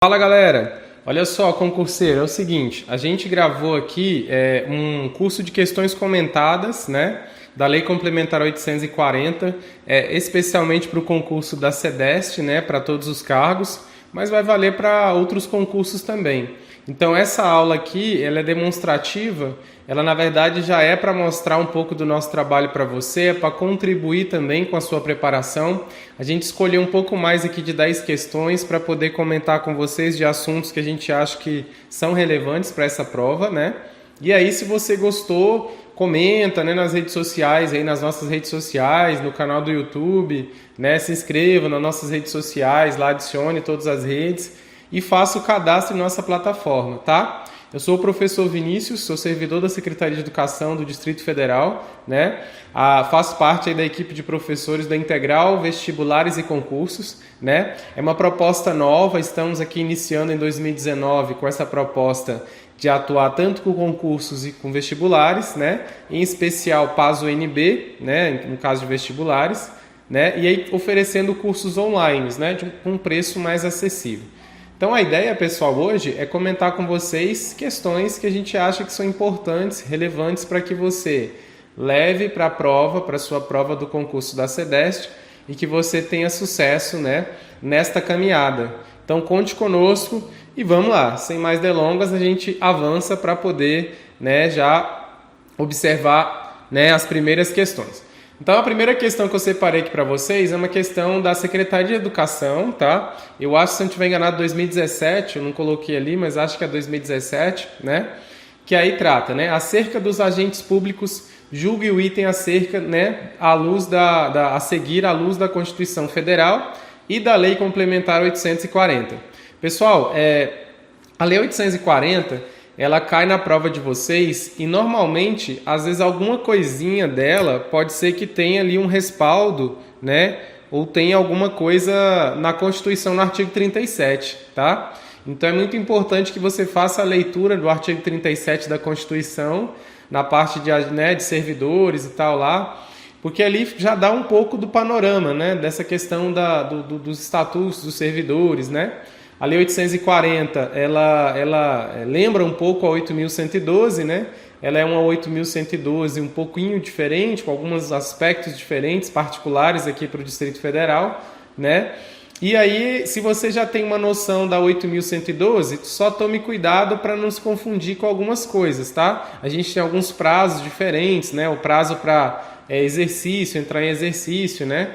Fala galera, olha só concurseiro, é o seguinte, a gente gravou aqui um curso de questões comentadas, né, da Lei Complementar 840, especialmente para o concurso da SEDEST, né, para todos os cargos, mas vai valer para outros concursos também. Então essa aula aqui, ela é demonstrativa, ela na verdade já é para mostrar um pouco do nosso trabalho para você, é para contribuir também com a sua preparação. A gente escolheu um pouco mais aqui de 10 questões para poder comentar com vocês de assuntos que a gente acha que são relevantes para essa prova, né? E aí, se você gostou, comenta, né, nas redes sociais, aí nas nossas redes sociais, no canal do YouTube, né? Se inscreva nas nossas redes sociais, lá adicione todas as redes e faça o cadastro em nossa plataforma, tá? Eu sou o professor Vinícius, sou servidor da Secretaria de Educação do Distrito Federal, né? Faço parte aí da equipe de professores da Integral, Vestibulares e Concursos, né? É uma proposta nova, estamos aqui iniciando em 2019 com essa proposta de atuar tanto com concursos e com vestibulares, né? Em especial PAS-UNB, né? No caso de vestibulares, né? E aí oferecendo cursos online, né? Com um preço mais acessível. Então a ideia, pessoal, hoje é comentar com vocês questões que a gente acha que são importantes, relevantes para que você leve para a prova, para a sua prova do concurso da SEDEST e que você tenha sucesso, né, nesta caminhada. Então conte conosco e vamos lá, sem mais delongas, a gente avança para poder, né, já observar, né, as primeiras questões. Então, a primeira questão que eu separei aqui para vocês é uma questão da Secretaria de Educação, tá? Eu acho, se eu não estiver enganado, 2017, eu não coloquei ali, mas acho que é 2017, né? Que aí trata, né? Acerca dos agentes públicos, julgue o item acerca, né? A seguir à luz da Constituição Federal e da Lei Complementar 840. Pessoal, a Lei 840... ela cai na prova de vocês e normalmente, às vezes alguma coisinha dela pode ser que tenha ali um respaldo, né? Ou tenha alguma coisa na Constituição no artigo 37, tá? Então é muito importante que você faça a leitura do artigo 37 da Constituição, na parte de servidores e tal lá, porque ali já dá um pouco do panorama, né? Dessa questão dos estatutos dos servidores, né? A Lei 840, ela lembra um pouco a 8.112, né? Ela é uma 8.112 um pouquinho diferente, com alguns aspectos diferentes, particulares aqui para o Distrito Federal, né? E aí, se você já tem uma noção da 8.112, só tome cuidado para não se confundir com algumas coisas, tá? A gente tem alguns prazos diferentes, né? O prazo para exercício, entrar em exercício, né?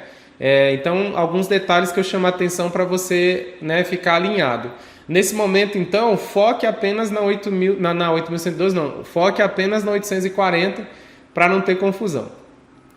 Então, alguns detalhes que eu chamo a atenção para você, né, ficar alinhado. Nesse momento, então, foque apenas na 8.112, não, foque apenas na 840 para não ter confusão.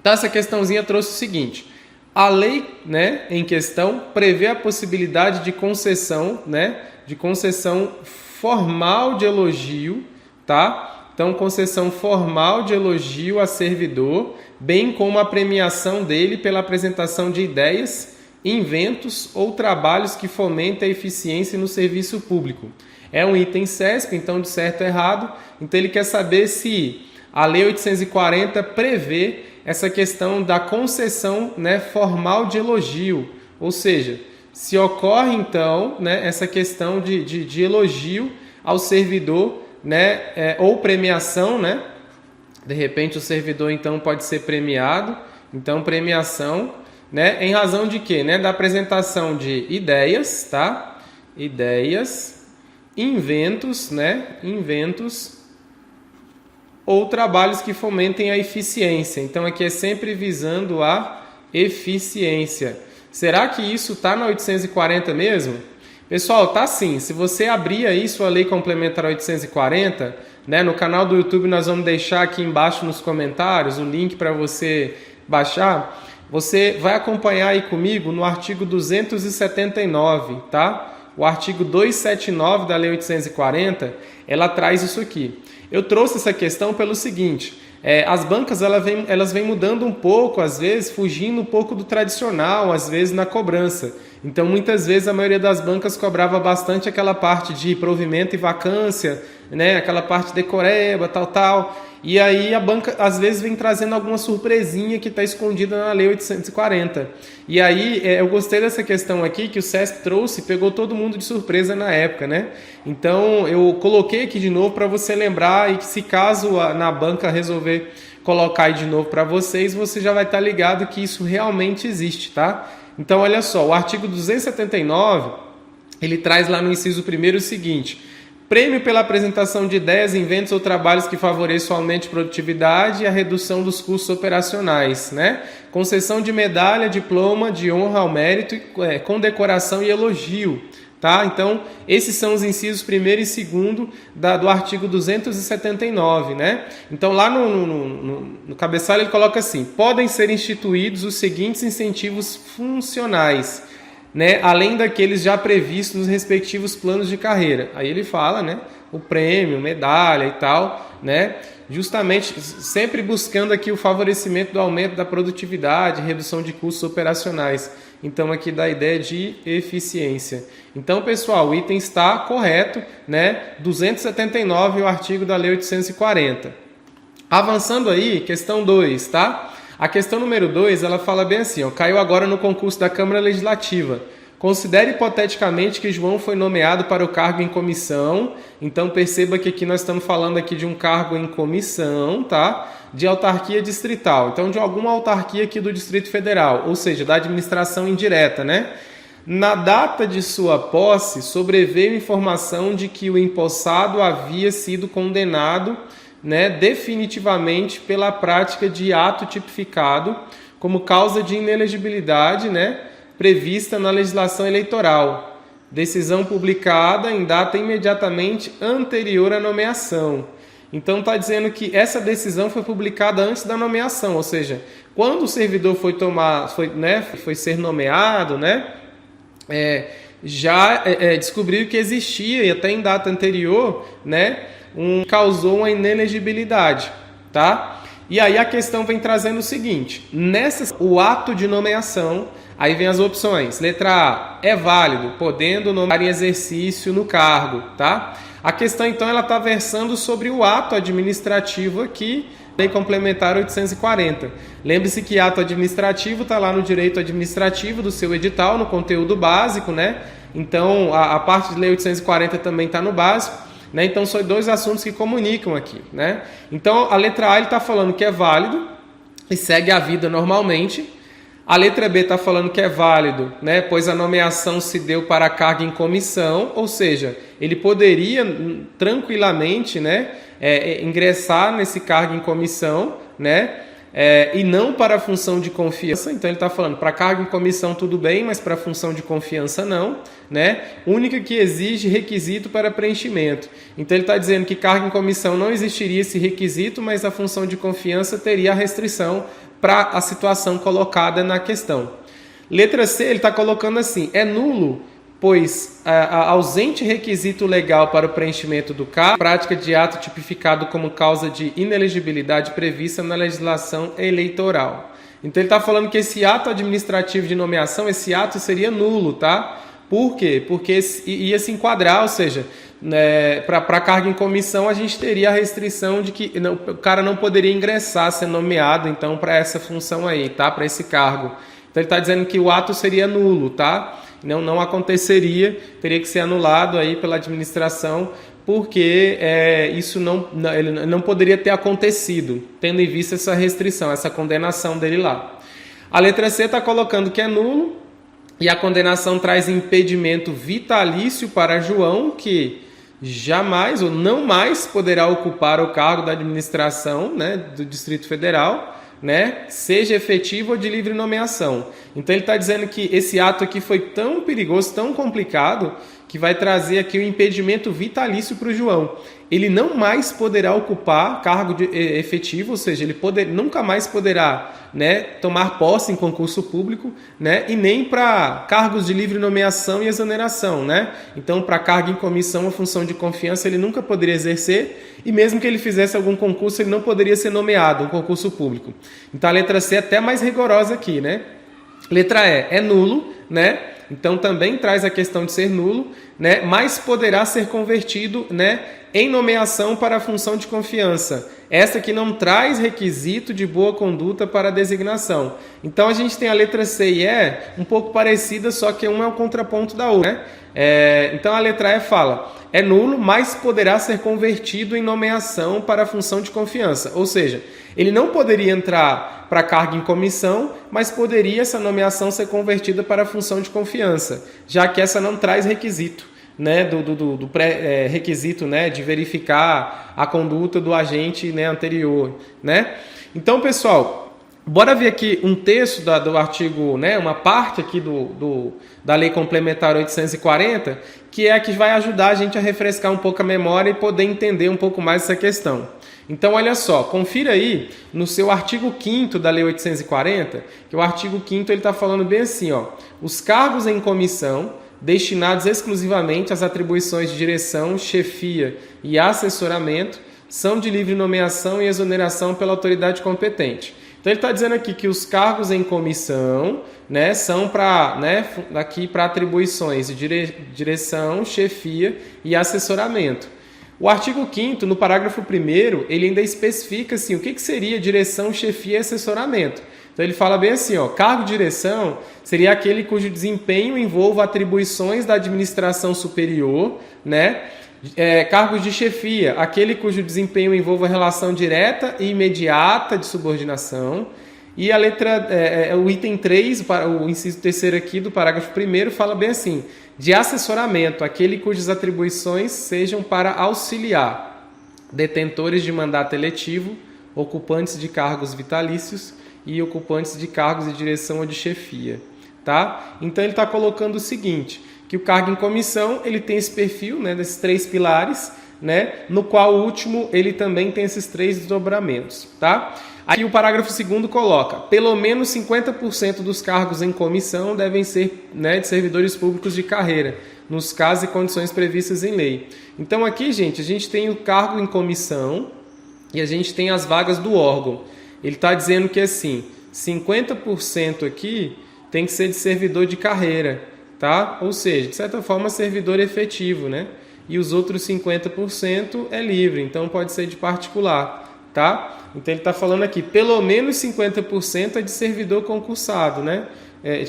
Então, essa questãozinha trouxe o seguinte: a lei, né, em questão prevê a possibilidade de concessão, né, de concessão formal de elogio, tá? Então, concessão formal de elogio a servidor, bem como a premiação dele pela apresentação de ideias, inventos ou trabalhos que fomentem a eficiência no serviço público. É um item CESP, então de certo ou errado. Então ele quer saber se a Lei 840 prevê essa questão da concessão, né, formal de elogio, ou seja, se ocorre então, né, essa questão de elogio ao servidor, né, ou premiação, né? De repente o servidor então pode ser premiado, então premiação, né? Em razão de quê? Né? Da apresentação de ideias, tá? Ideias, inventos, né? Inventos ou trabalhos que fomentem a eficiência. Então aqui é sempre visando a eficiência. Será que isso está na 840 mesmo? Pessoal, tá sim. Se você abrir aí sua Lei Complementar 840, né, no canal do YouTube nós vamos deixar aqui embaixo nos comentários o link para você baixar. Você vai acompanhar aí comigo no artigo 279, tá? O artigo 279 da Lei 840, ela traz isso aqui. Eu trouxe essa questão pelo seguinte: as bancas elas vêm mudando um pouco, às vezes fugindo um pouco do tradicional, às vezes na cobrança. Então, muitas vezes, a maioria das bancas cobrava bastante aquela parte de provimento e vacância, né? Aquela parte decoreba, tal. E aí a banca às vezes vem trazendo alguma surpresinha que está escondida na Lei 840. E aí eu gostei dessa questão aqui que o SESC trouxe, pegou todo mundo de surpresa na época, né? Então eu coloquei aqui de novo para você lembrar e que se caso na banca resolver colocar aí de novo para vocês, você já vai estar ligado que isso realmente existe, tá? Então olha só, o artigo 279, ele traz lá no inciso 1º o seguinte: prêmio pela apresentação de ideias, inventos ou trabalhos que favoreçam o aumento de produtividade e a redução dos custos operacionais, né? Concessão de medalha, diploma de honra ao mérito, condecoração e elogio, tá? Então, esses são os incisos 1º e 2º do artigo 279, né? Então, lá no cabeçalho ele coloca assim: podem ser instituídos os seguintes incentivos funcionais, né, além daqueles já previstos nos respectivos planos de carreira. Aí ele fala, né, o prêmio, medalha e tal, né, justamente sempre buscando aqui o favorecimento do aumento da produtividade, redução de custos operacionais. Então aqui dá a ideia de eficiência. Então, pessoal, o item está correto, né, 279 o artigo da Lei 840. Avançando aí, questão 2, tá? A questão número 2, ela fala bem assim, ó, caiu agora no concurso da Câmara Legislativa. Considere hipoteticamente que João foi nomeado para o cargo em comissão. Então perceba que aqui nós estamos falando aqui de um cargo em comissão, tá? De autarquia distrital. Então de alguma autarquia aqui do Distrito Federal, ou seja, da administração indireta, né? Na data de sua posse, sobreveio informação de que o empossado havia sido condenado, né, definitivamente pela prática de ato tipificado como causa de inelegibilidade, né, prevista na legislação eleitoral. Decisão publicada em data imediatamente anterior à nomeação. Então está dizendo que essa decisão foi publicada antes da nomeação, ou seja, quando o servidor foi ser nomeado, né, já descobriu que existia, e até em data anterior, né, causou uma inelegibilidade, tá? E aí a questão vem trazendo o seguinte: o ato de nomeação, aí vem as opções. Letra A, é válido, podendo nomear em exercício no cargo, tá? A questão então ela está versando sobre o ato administrativo aqui, Lei Complementar 840. Lembre-se que ato administrativo está lá no direito administrativo do seu edital, no conteúdo básico, né? Então a parte de Lei 840 também está no básico. Né? Então, são dois assuntos que comunicam aqui. Né? Então, a letra A está falando que é válido e segue a vida normalmente. A letra B está falando que é válido, né? Pois a nomeação se deu para a carga em comissão, ou seja, ele poderia tranquilamente, né, ingressar nesse cargo em comissão, né? E não para a função de confiança. Então ele está falando, para cargo em comissão tudo bem, mas para a função de confiança não, né? Única que exige requisito para preenchimento. Então ele está dizendo que cargo em comissão não existiria esse requisito, mas a função de confiança teria a restrição para a situação colocada na questão. Letra C, ele está colocando assim, é nulo, pois a ausente requisito legal para o preenchimento do cargo, prática de ato tipificado como causa de inelegibilidade prevista na legislação eleitoral. Então ele está falando que esse ato administrativo de nomeação, esse ato seria nulo, tá? Por quê? Porque ia se enquadrar, ou seja, né, para cargo em comissão a gente teria a restrição de que o cara não poderia ingressar, ser nomeado, então, para essa função aí, tá? Para esse cargo. Então ele está dizendo que o ato seria nulo, tá? Não aconteceria, teria que ser anulado aí pela administração, porque isso ele não poderia ter acontecido, tendo em vista essa restrição, essa condenação dele lá. A letra C está colocando que é nulo, e a condenação traz impedimento vitalício para João, que jamais ou não mais poderá ocupar o cargo da administração, né, do Distrito Federal, né, seja efetivo ou de livre nomeação. Então ele está dizendo que esse ato aqui foi tão perigoso, tão complicado, que vai trazer aqui o impedimento vitalício para o João. Ele não mais poderá ocupar cargo efetivo, ou seja, ele nunca mais poderá, né, tomar posse em concurso público, né, e nem para cargos de livre nomeação e exoneração. Né? Então, para cargo em comissão ou função de confiança, ele nunca poderia exercer, e mesmo que ele fizesse algum concurso, ele não poderia ser nomeado, um concurso público. Então, a letra C é até mais rigorosa aqui. Né? Letra E é nulo, né? Então também traz a questão de ser nulo, né? Mas poderá ser convertido, né, em nomeação para a função de confiança. essa que não traz requisito de boa conduta para a designação. Então a gente tem a letra C e E um pouco parecida, só que uma é o contraponto da outra, né? Então a letra E fala: é nulo, mas poderá ser convertido em nomeação para a função de confiança. Ou seja, ele não poderia entrar para cargo em comissão, mas poderia essa nomeação ser convertida para a função de confiança, já que essa não traz requisito, né, do pré-requisito, né, de verificar a conduta do agente, né, anterior, né? Então, pessoal, bora ver aqui um texto do artigo, né, uma parte aqui da Lei Complementar 840, que é a que vai ajudar a gente a refrescar um pouco a memória e poder entender um pouco mais essa questão. Então, olha só, confira aí no seu artigo 5º da Lei 840, que o artigo 5º ele está falando bem assim, ó: os cargos em comissão destinados exclusivamente às atribuições de direção, chefia e assessoramento são de livre nomeação e exoneração pela autoridade competente. Então ele está dizendo aqui que os cargos em comissão, né, são para, né, aqui para atribuições de direção, chefia e assessoramento. O artigo 5º, no parágrafo 1º, ele ainda especifica assim, o que seria direção, chefia e assessoramento. Então ele fala bem assim, ó: cargo de direção seria aquele cujo desempenho envolva atribuições da administração superior, né? Cargos de chefia, aquele cujo desempenho envolva relação direta e imediata de subordinação. E a letra, o item 3, o inciso 3º aqui do parágrafo 1º fala bem assim: de assessoramento, aquele cujas atribuições sejam para auxiliar detentores de mandato eletivo, ocupantes de cargos vitalícios e ocupantes de cargos de direção ou de chefia, tá? Então ele está colocando o seguinte, que o cargo em comissão ele tem esse perfil, né, desses 3 pilares, né, no qual o último ele também tem esses 3 desdobramentos, tá? Aí o parágrafo 2º coloca: pelo menos 50% dos cargos em comissão devem ser, né, de servidores públicos de carreira, nos casos e condições previstas em lei. Então aqui, gente, a gente tem o cargo em comissão e a gente tem as vagas do órgão. Ele está dizendo que assim, 50% aqui tem que ser de servidor de carreira, tá? Ou seja, de certa forma, servidor efetivo, né? E os outros 50% é livre, então pode ser de particular, tá? Então ele está falando aqui, pelo menos 50% é de servidor concursado, né?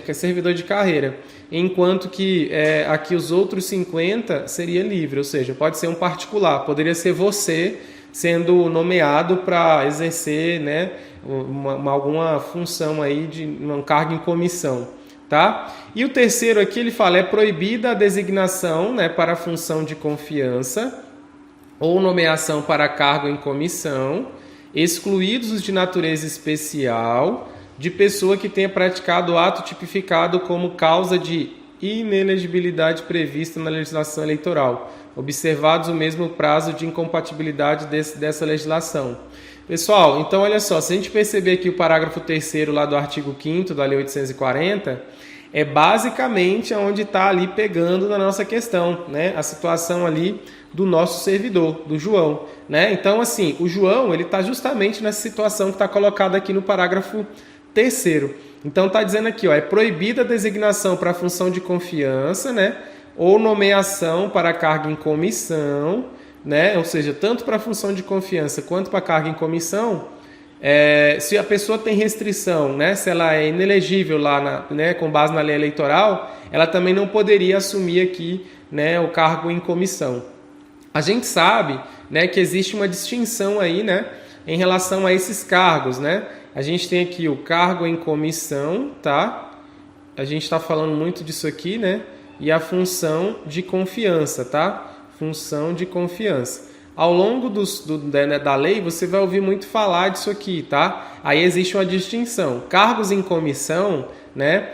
Que é servidor de carreira, enquanto que aqui os outros 50% seria livre, ou seja, pode ser um particular, poderia ser você sendo nomeado para exercer, né, alguma função aí de um cargo em comissão, tá? E o terceiro aqui ele fala: é proibida a designação, né, para a função de confiança ou nomeação para cargo em comissão, excluídos os de natureza especial, de pessoa que tenha praticado o ato tipificado como causa de inelegibilidade prevista na legislação eleitoral, observados o mesmo prazo de incompatibilidade dessa legislação. Pessoal, então olha só, se a gente perceber aqui o parágrafo 3º lá do artigo 5º da Lei 840, é basicamente onde está ali pegando na nossa questão, né? A situação ali do nosso servidor, do João, né? Então, assim, o João, ele está justamente nessa situação que está colocada aqui no parágrafo 3º. Então, está dizendo aqui, ó, é proibida a designação para a função de confiança, né? Ou nomeação para cargo em comissão, né? Ou seja, tanto para a função de confiança quanto para cargo em comissão, se a pessoa tem restrição, né? Se ela é inelegível lá, né? Com base na lei eleitoral, ela também não poderia assumir aqui, né? O cargo em comissão. A gente sabe, né, que existe uma distinção aí, né, em relação a esses cargos, né? A gente tem aqui o cargo em comissão, tá? A gente está falando muito disso aqui, né? E a função de confiança, tá? Função de confiança. Ao longo da lei, você vai ouvir muito falar disso aqui, tá? Aí existe uma distinção. Cargos em comissão, né?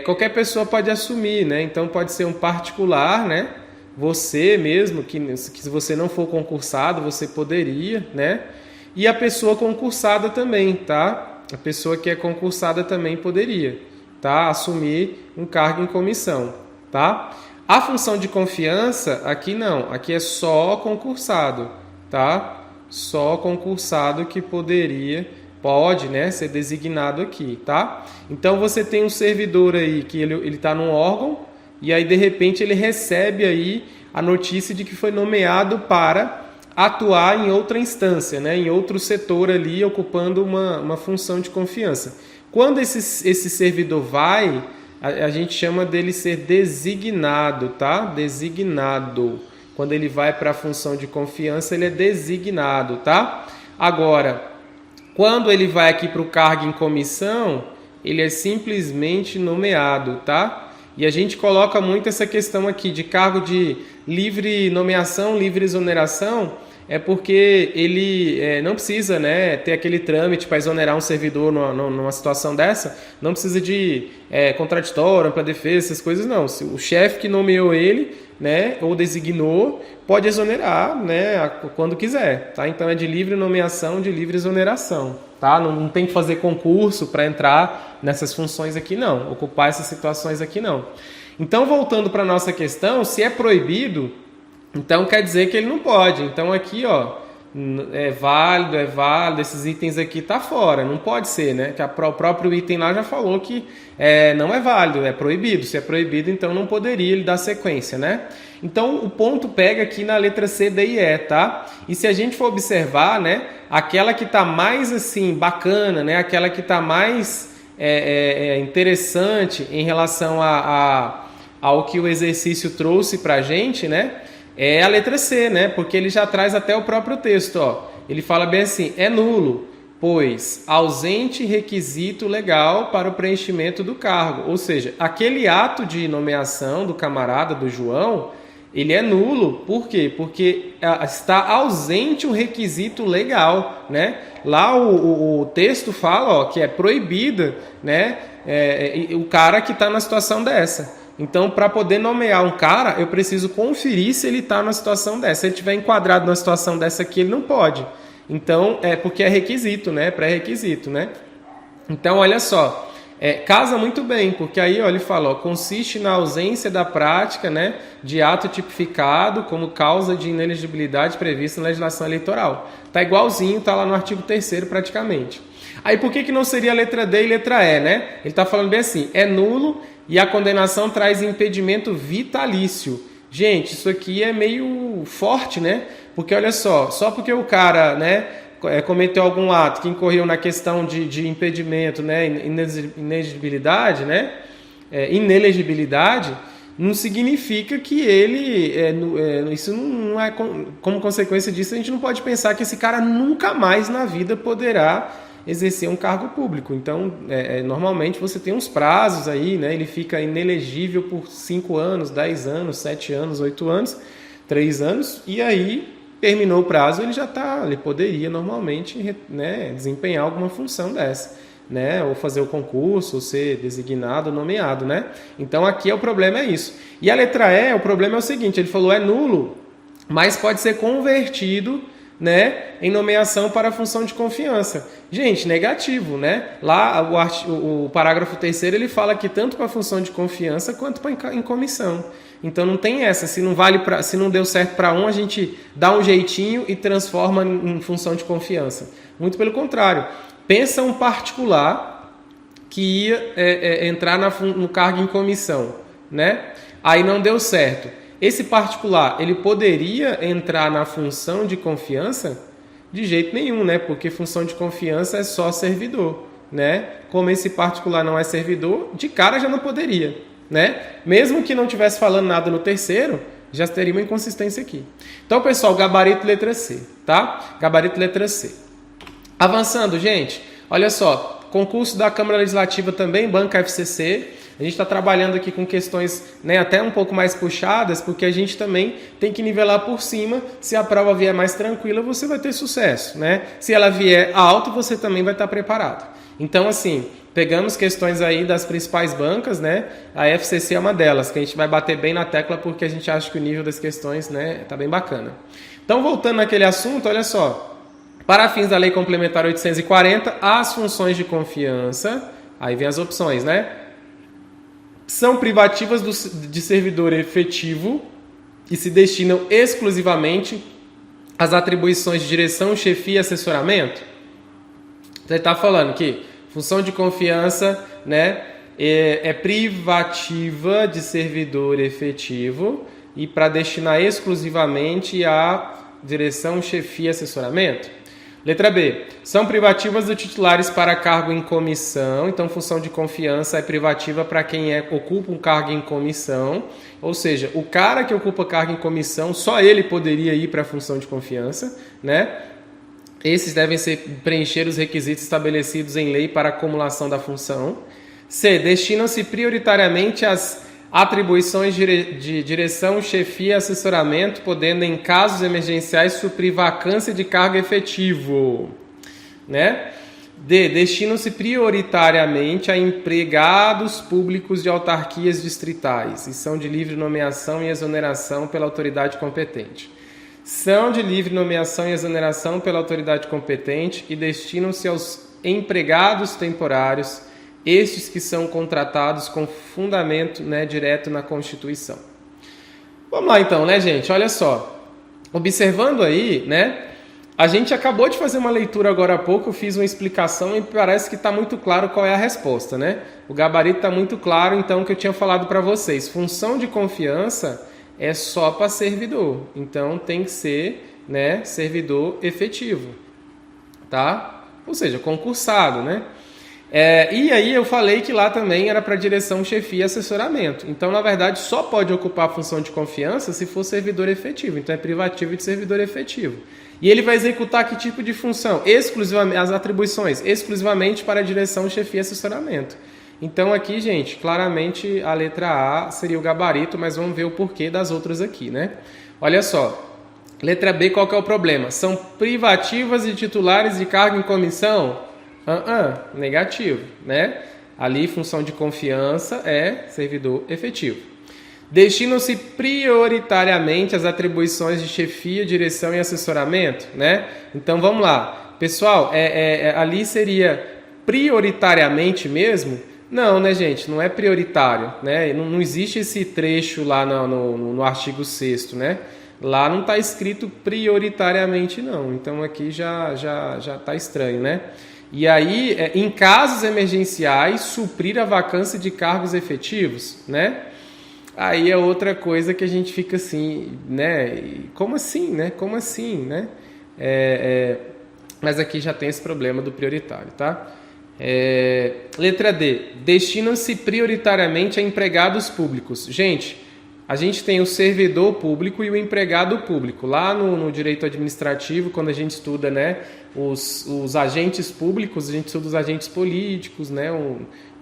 Qualquer pessoa pode assumir, né? Então pode ser um particular, né? Você mesmo, que se você não for concursado, você poderia, né? E a pessoa concursada também, tá? A pessoa que é concursada também poderia, tá? Assumir um cargo em comissão, tá? A função de confiança, aqui não, aqui é só concursado, tá? Só concursado que pode, né, ser designado aqui, tá? Então você tem um servidor aí que ele está num órgão e aí de repente ele recebe aí a notícia de que foi nomeado para atuar em outra instância, né, em outro setor ali, ocupando uma função de confiança. Quando esse servidor vai, a gente chama dele ser designado, tá? Designado. Quando ele vai para a função de confiança, ele é designado, tá? Agora, quando ele vai aqui para o cargo em comissão, ele é simplesmente nomeado, tá? E a gente coloca muito essa questão aqui de cargo de livre nomeação, livre exoneração, é porque ele não precisa, né, ter aquele trâmite para exonerar um servidor numa situação dessa, não precisa de contraditório, ampla defesa, essas coisas não. Se o chefe que nomeou ele, né, ou designou, pode exonerar, né, quando quiser, tá? Então é de livre nomeação, de livre exoneração, tá? Não tem que fazer concurso para entrar nessas funções aqui não, ocupar essas situações aqui não. Então, voltando para a nossa questão, se é proibido, então quer dizer que ele não pode. Então aqui, ó, é válido, esses itens aqui tá fora, não pode ser, né? Que o próprio item lá já falou que não é válido, é proibido. Se é proibido, então não poderia ele dar sequência, né? Então o ponto pega aqui na letra C, D e E, tá? E se a gente for observar, né, aquela que tá mais assim bacana, né, aquela que tá mais interessante em relação ao que o exercício trouxe pra gente, né? É a letra C, né? Porque ele já traz até o próprio texto, ó. Ele fala bem assim: é nulo, pois ausente requisito legal para o preenchimento do cargo. Ou seja, aquele ato de nomeação do camarada, do João, ele é nulo. Por quê? Porque está ausente um requisito legal, né? Lá o texto fala, ó, que é proibida, né? O cara que está na situação dessa. Então, para poder nomear um cara, eu preciso conferir se ele está numa situação dessa. Se ele estiver enquadrado numa situação dessa aqui, ele não pode. Então, porque é requisito, né? Pré-requisito, né? Então, olha só, casa muito bem, porque aí, ó, ele fala, ó, consiste na ausência da prática, né, de ato tipificado como causa de inelegibilidade prevista na legislação eleitoral. Tá igualzinho, tá lá no artigo 3º praticamente. Aí, por que não seria a letra D e letra E, né? Ele está falando bem assim, é nulo e a condenação traz impedimento vitalício. Gente, isso aqui é meio forte, né? Porque olha só porque o cara, né, cometeu algum ato que incorreu na questão de impedimento, né, inelegibilidade, né, inelegibilidade, não significa que ele, isso não é, como consequência disso, a gente não pode pensar que esse cara nunca mais na vida poderá exercer um cargo público. Então, normalmente você tem uns prazos aí, né? Ele fica inelegível por 5 anos, 10 anos, 7 anos, 8 anos, 3 anos, e aí terminou o prazo, ele poderia normalmente, né, desempenhar alguma função dessa, né? Ou fazer o concurso, ou ser designado, nomeado, né? Então aqui o problema é isso. E a letra E, o problema é o seguinte, ele falou é nulo, mas pode ser convertido, né, em nomeação para a função de confiança. Gente, negativo, né? Lá o parágrafo 3º ele fala que tanto para a função de confiança quanto para em comissão. Então não tem essa, se não deu certo para um, a gente dá um jeitinho e transforma em função de confiança. Muito pelo contrário. Pensa um particular que ia entrar no cargo em comissão, né? Aí não deu certo. Esse particular, ele poderia entrar na função de confiança? De jeito nenhum, né? Porque função de confiança é só servidor, né? Como esse particular não é servidor, de cara já não poderia, né? Mesmo que não estivesse falando nada no 3º, já teria uma inconsistência aqui. Então, pessoal, gabarito letra C, tá? Gabarito letra C. Avançando, gente, olha só, concurso da Câmara Legislativa também, banca FCC. A gente está trabalhando aqui com questões, né, até um pouco mais puxadas, porque a gente também tem que nivelar por cima. Se a prova vier mais tranquila, você vai ter sucesso, né? Se ela vier alta, você também vai estar preparado. Então, assim, pegamos questões aí das principais bancas, né? A FCC é uma delas, que a gente vai bater bem na tecla, porque a gente acha que o nível das questões, né, tá bem bacana. Então, voltando naquele assunto, olha só. Para fins da Lei Complementar 840, as funções de confiança, aí vem as opções, né? São privativas de servidor efetivo e se destinam exclusivamente às atribuições de direção, chefia e assessoramento. Você está falando que função de confiança, né, é privativa de servidor efetivo e para destinar exclusivamente a direção, chefia, assessoramento? Letra B. São privativas dos titulares para cargo em comissão. Então, função de confiança é privativa para quem ocupa um cargo em comissão. Ou seja, o cara que ocupa cargo em comissão, só ele poderia ir para a função de confiança, né? Esses devem preencher os requisitos estabelecidos em lei para acumulação da função. C. Destinam-se prioritariamente às atribuições de direção, chefia e assessoramento, podendo, em casos emergenciais, suprir vacância de cargo efetivo. Né? D. Destinam-se prioritariamente a empregados públicos de autarquias distritais e são de livre nomeação e exoneração pela autoridade competente. São de livre nomeação e exoneração pela autoridade competente e destinam-se aos empregados temporários, estes que são contratados com fundamento, né, direto na Constituição. Vamos lá então, né, gente? Olha só. Observando aí, né, a gente acabou de fazer uma leitura agora há pouco, eu fiz uma explicação e parece que está muito claro qual é a resposta, né? O gabarito está muito claro, então, que eu tinha falado para vocês. Função de confiança é só para servidor, então tem que ser, né, servidor efetivo, tá? Ou seja, concursado, né? E aí eu falei que lá também era para direção, chefia e assessoramento. Então, na verdade, só pode ocupar a função de confiança se for servidor efetivo. Então, é privativo de servidor efetivo. E ele vai executar que tipo de função? Exclusivamente, as atribuições exclusivamente para direção, chefia e assessoramento. Então, aqui, gente, claramente a letra A seria o gabarito, mas vamos ver o porquê das outras aqui, né? Olha só. Letra B, qual que é o problema? São privativas de titulares de cargo em comissão? Negativo, né? Ali, função de confiança é servidor efetivo. Destinam-se prioritariamente às atribuições de chefia, direção e assessoramento, né? Então, vamos lá. Pessoal, ali seria prioritariamente mesmo? Não, né, gente? Não é prioritário, né? Não existe esse trecho lá no artigo 6º, né? Lá não está escrito prioritariamente, não. Então, aqui já está estranho, né? E aí, em casos emergenciais, suprir a vacância de cargos efetivos, né? Aí é outra coisa que a gente fica assim, né? Como assim, né? Como assim, né? Mas aqui já tem esse problema do prioritário, tá? Letra D. Destinam-se prioritariamente a empregados públicos. Gente, a gente tem o servidor público e o empregado público. Lá no direito administrativo, quando a gente estuda, né, os agentes públicos, a gente estuda os agentes políticos, né,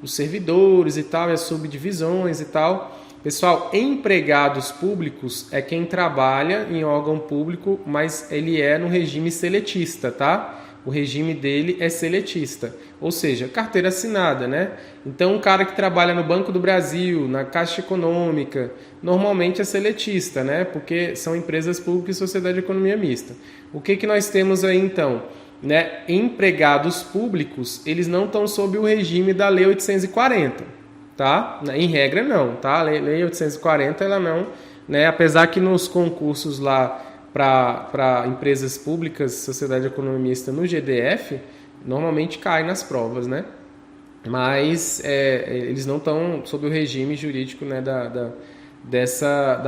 os servidores e tal, e as subdivisões e tal. Pessoal, empregados públicos é quem trabalha em órgão público, mas ele é no regime seletista, tá? O regime dele é seletista, ou seja, carteira assinada, né? Então, um cara que trabalha no Banco do Brasil, na Caixa Econômica, normalmente é seletista, né? Porque são empresas públicas e sociedade de economia mista. O que nós temos aí, então? Né? Empregados públicos, eles não estão sob o regime da Lei 840, tá? Em regra, não, tá? A Lei 840, ela não, né? Apesar que nos concursos lá para empresas públicas, sociedade economista no GDF, normalmente cai nas provas, né? Mas eles não estão sob o regime jurídico, né, da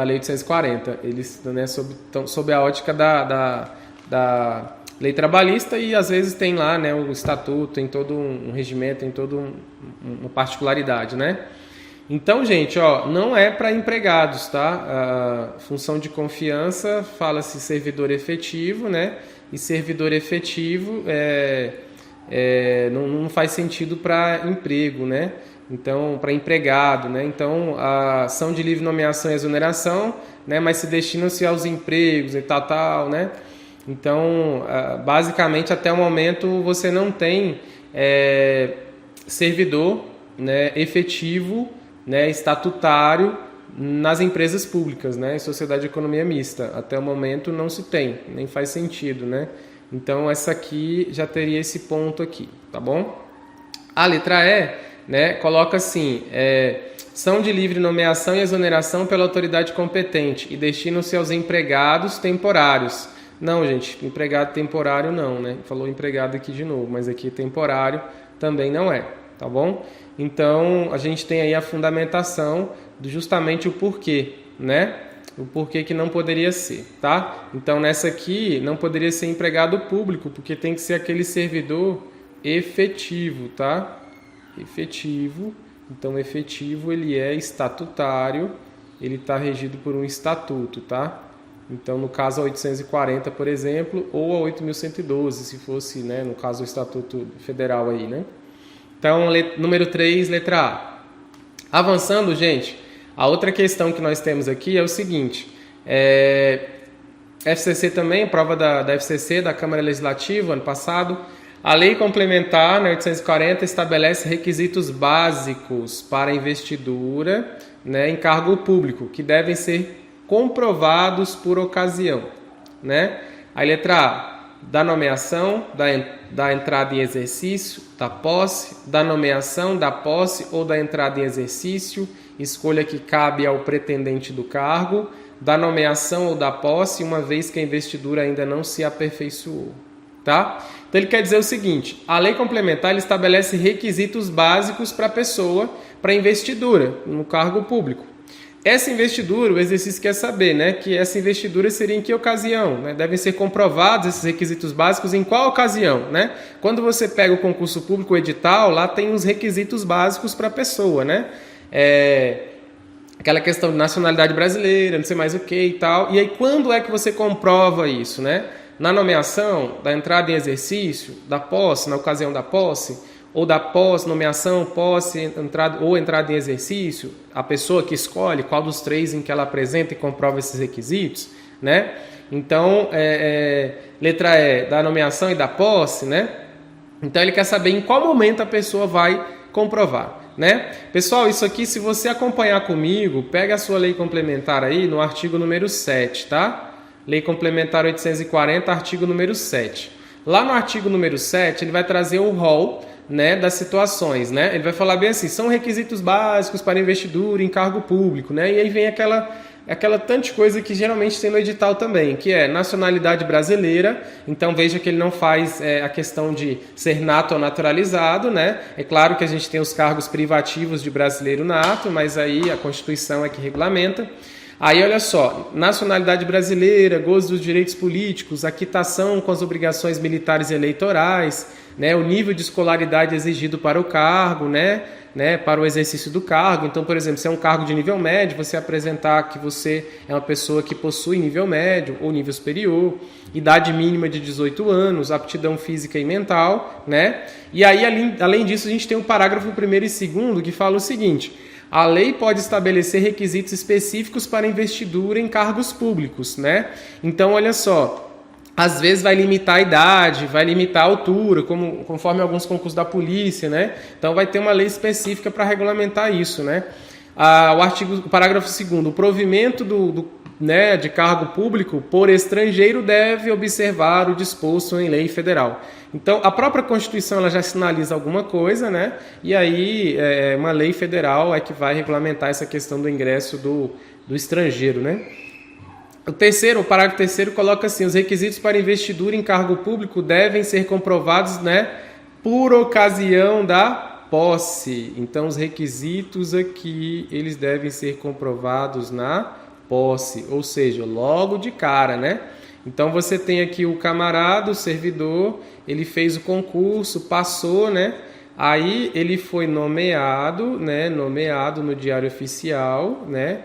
Lei 840. Eles, né, estão sob a ótica da lei trabalhista e às vezes tem lá, né, o estatuto, tem todo um regimento, tem toda uma particularidade, né? Então, gente, ó, não é para empregados, tá? A função de confiança fala-se servidor efetivo, né? E servidor efetivo não faz sentido para emprego, né? Então, para empregado, né? Então, a ação de livre nomeação e exoneração, né? Mas se destinam-se aos empregos e tal, né? Então, basicamente, até o momento, você não tem servidor, né, efetivo, né, estatutário nas empresas públicas, né, em sociedade de economia mista. Até o momento não se tem, nem faz sentido, né? Então essa aqui já teria esse ponto aqui, tá bom? A letra E, né, coloca assim, são de livre nomeação e exoneração pela autoridade competente e destinam-se aos empregados temporários. Não, gente, empregado temporário não, né? Falou empregado aqui de novo, mas aqui temporário também não é, tá bom? Então, a gente tem aí a fundamentação de justamente o porquê, né? o porquê que não poderia ser, tá? Então, nessa aqui, não poderia ser empregado público, porque tem que ser aquele servidor efetivo, tá? Efetivo. Então, efetivo, ele é estatutário, ele está regido por um estatuto, tá? Então, no caso, a 840, por exemplo, ou a 8.112, se fosse, né, no caso, o Estatuto Federal aí, né? Então, número 3, letra A. Avançando, gente, a outra questão que nós temos aqui é o seguinte, FCC também, prova da FCC, da Câmara Legislativa, ano passado, a lei complementar, né, 840, estabelece requisitos básicos para investidura, né, em cargo público, que devem ser comprovados por ocasião, né? A letra A, da nomeação, da entrada em exercício, da posse, da nomeação, da posse ou da entrada em exercício, escolha que cabe ao pretendente do cargo, da nomeação ou da posse, uma vez que a investidura ainda não se aperfeiçoou, tá? Então ele quer dizer o seguinte, a lei complementar ele estabelece requisitos básicos para a pessoa, para investidura no cargo público. Essa investidura, o exercício quer saber, né, que essa investidura seria em que ocasião, né? Devem ser comprovados esses requisitos básicos em qual ocasião, né? Quando você pega o concurso público, o edital, lá tem os requisitos básicos para a pessoa, né? Aquela questão de nacionalidade brasileira, não sei mais o que e tal. E aí quando é que você comprova isso, né? Na nomeação, da entrada em exercício, da posse, na ocasião da posse, ou da posse, nomeação, posse, entrada em exercício, a pessoa que escolhe qual dos três em que ela apresenta e comprova esses requisitos, né? Então, letra E, da nomeação e da posse, né? Então, ele quer saber em qual momento a pessoa vai comprovar, né? Pessoal, isso aqui, se você acompanhar comigo, pega a sua lei complementar aí no artigo número 7, tá? Lei complementar 840, artigo número 7. Lá no artigo número 7, ele vai trazer o rol, né, das situações, né? Ele vai falar bem assim, são requisitos básicos para investidura em cargo público, né? E aí vem aquela tanta coisa que geralmente tem no edital também, que é nacionalidade brasileira. Então veja que ele não faz a questão de ser nato ou naturalizado, né? É claro que a gente tem os cargos privativos de brasileiro nato, mas aí a Constituição é que regulamenta. Aí, olha só, nacionalidade brasileira, gozo dos direitos políticos, aquitação com as obrigações militares e eleitorais, né, o nível de escolaridade exigido para o cargo, né, para o exercício do cargo. Então, por exemplo, se é um cargo de nível médio, você apresentar que você é uma pessoa que possui nível médio ou nível superior, idade mínima de 18 anos, aptidão física e mental, né? E aí, além disso, a gente tem o parágrafo 1º e 2º que fala o seguinte: a lei pode estabelecer requisitos específicos para investidura em cargos públicos, né? Então, olha só, às vezes vai limitar a idade, vai limitar a altura, conforme alguns concursos da polícia, né? Então, vai ter uma lei específica para regulamentar isso, né? O parágrafo 2º, o provimento de cargo público por estrangeiro deve observar o disposto em lei federal. Então, a própria Constituição ela já sinaliza alguma coisa, né? E aí, uma lei federal é que vai regulamentar essa questão do ingresso do estrangeiro, né? O parágrafo 3º coloca assim, os requisitos para investidura em cargo público devem ser comprovados, né, por ocasião da posse. Então, os requisitos aqui, eles devem ser comprovados na posse, ou seja, logo de cara, né? Então, você tem aqui o camarada, o servidor, ele fez o concurso, passou, né? Aí, ele foi nomeado, né? Nomeado no Diário Oficial, né?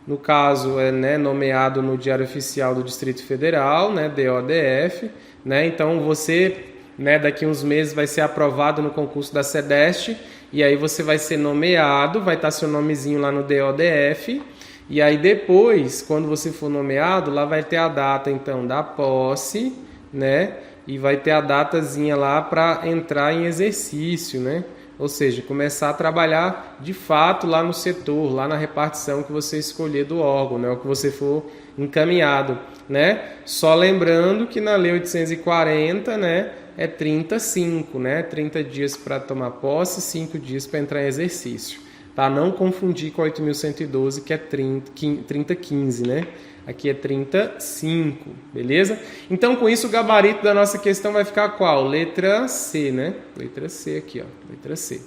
No caso, nomeado no Diário Oficial do Distrito Federal, né? DODF, né? Então, você, né, daqui uns meses vai ser aprovado no concurso da SEDEST, e aí você vai ser nomeado, vai estar seu nomezinho lá no DODF, e aí depois, quando você for nomeado, lá vai ter a data, então, da posse, né? E vai ter a datazinha lá para entrar em exercício, né? Ou seja, começar a trabalhar de fato lá no setor, lá na repartição que você escolher do órgão, né? O que você for encaminhado, né? Só lembrando que na Lei 840, né, é 35, né? 30 dias para tomar posse, 5 dias para entrar em exercício. Tá? Não confundir com a 8.112, que é 3015, né? Aqui é 35, beleza? Então, com isso, o gabarito da nossa questão vai ficar qual? Letra C, né? Letra C aqui, ó. Letra C.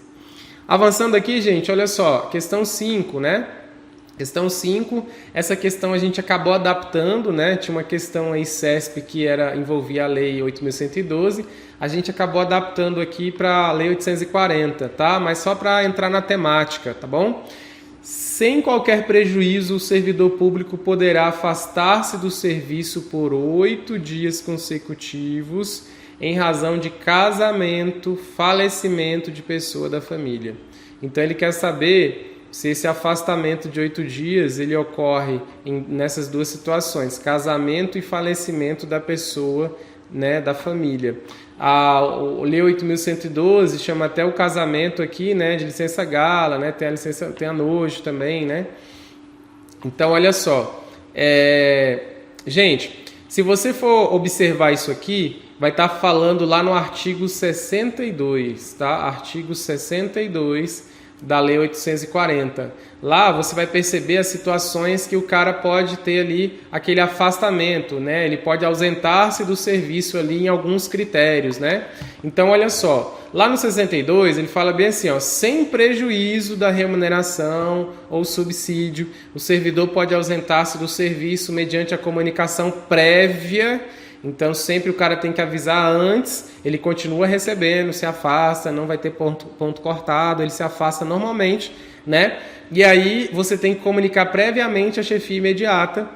Avançando aqui, gente, olha só. Questão 5, né? Questão 5, essa questão a gente acabou adaptando, né? Tinha uma questão aí CESP que envolvia a Lei 8.112, a gente acabou adaptando aqui para a Lei 840, tá? Mas só para entrar na temática, tá bom? Sem qualquer prejuízo, o servidor público poderá afastar-se do serviço por 8 dias consecutivos em razão de casamento, falecimento de pessoa da família. Então ele quer saber se esse afastamento de 8 dias ele ocorre nessas duas situações, casamento e falecimento da pessoa, né, da família. A Lei 8.112 chama até o casamento aqui, né, de licença gala, né, tem a nojo também, né. Então, olha só, gente, se você for observar isso aqui, vai estar falando lá no artigo 62, tá? Artigo 62 da Lei 840. Lá você vai perceber as situações que o cara pode ter ali aquele afastamento, né? Ele pode ausentar-se do serviço ali em alguns critérios, né? Então, olha só, lá no 62 ele fala bem assim, ó, sem prejuízo da remuneração ou subsídio, o servidor pode ausentar-se do serviço mediante a comunicação prévia. Então, sempre o cara tem que avisar antes, ele continua recebendo, se afasta, não vai ter ponto cortado, ele se afasta normalmente, né? E aí, você tem que comunicar previamente a chefia imediata.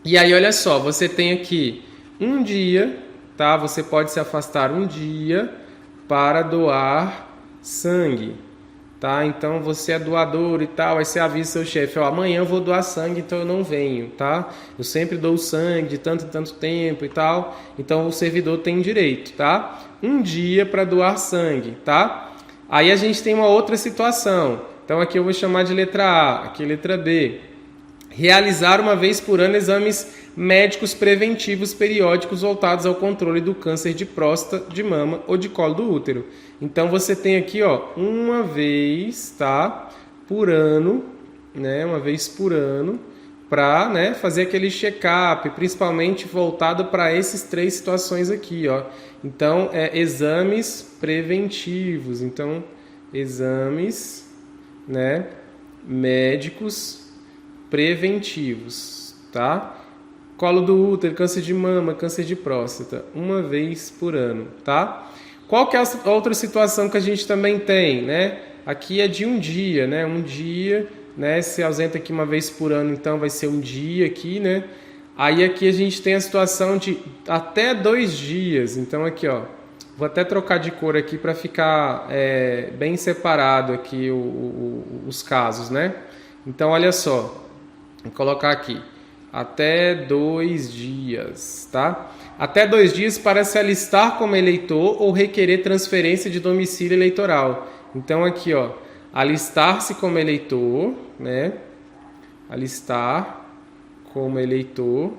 E aí, olha só, você tem aqui um dia, tá? Você pode se afastar um dia para doar sangue, tá? Então, você é doador e tal, aí você avisa seu chefe, ó, amanhã eu vou doar sangue, então eu não venho, tá? Eu sempre dou sangue de tanto e tanto tempo e tal, então o servidor tem direito, tá? Um dia para doar sangue, tá? Aí a gente tem uma outra situação, então aqui eu vou chamar de letra A, aqui letra B. Realizar uma vez por ano exames médicos preventivos periódicos voltados ao controle do câncer de próstata, de mama ou de colo do útero. Então você tem aqui, ó, uma vez, tá, por ano, né, uma vez por ano, para, né, fazer aquele check-up, principalmente voltado para essas 3 situações aqui, ó. Então, exames preventivos. Então, exames, né, médicos preventivos, tá? Colo do útero, câncer de mama, câncer de próstata, uma vez por ano, tá? Qual que é a outra situação que a gente também tem, né? Aqui é de um dia, né? Um dia, né? Se ausenta aqui uma vez por ano, então vai ser um dia aqui, né? Aí aqui a gente tem a situação de até 2 dias. Então aqui, ó, vou até trocar de cor aqui para ficar bem separado aqui os casos, né? Então olha só, vou colocar aqui, até 2 dias, tá? Até 2 dias para se alistar como eleitor ou requerer transferência de domicílio eleitoral. Então aqui, ó, alistar-se como eleitor, né? Alistar como eleitor,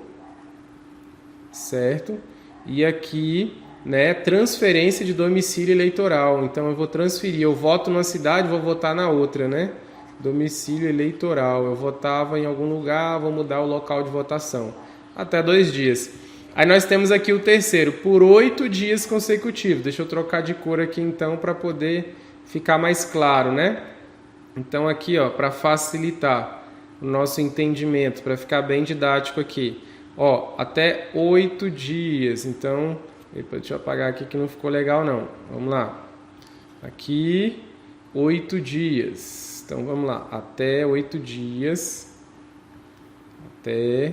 certo? E aqui, né, transferência de domicílio eleitoral. Então eu vou transferir, eu voto numa cidade, vou votar na outra, né? Domicílio eleitoral, eu votava em algum lugar, vou mudar o local de votação. Até 2 dias. Aí nós temos aqui o terceiro, por 8 dias consecutivos. Deixa eu trocar de cor aqui então para poder ficar mais claro, né? Então aqui, ó, para facilitar o nosso entendimento, para ficar bem didático aqui. Ó, até 8 dias. Então, deixa eu apagar aqui que não ficou legal não. Vamos lá. Aqui, 8 dias. Então vamos lá, até 8 dias. Até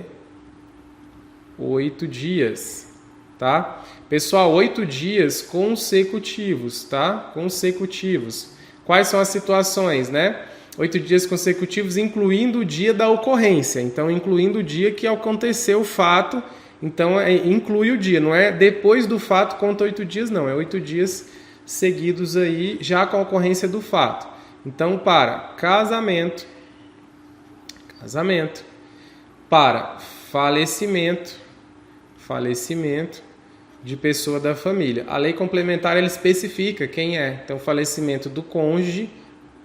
8 dias, tá? Pessoal, 8 dias consecutivos, tá? Consecutivos. Quais são as situações, né? 8 dias consecutivos, incluindo o dia da ocorrência. Então, incluindo o dia que aconteceu o fato. Então, inclui o dia. Não é depois do fato, conta 8 dias, não. É 8 dias seguidos aí, já com a ocorrência do fato. Então, para casamento, para falecimento de pessoa da família. A lei complementar ela especifica quem é. Então, falecimento do cônjuge,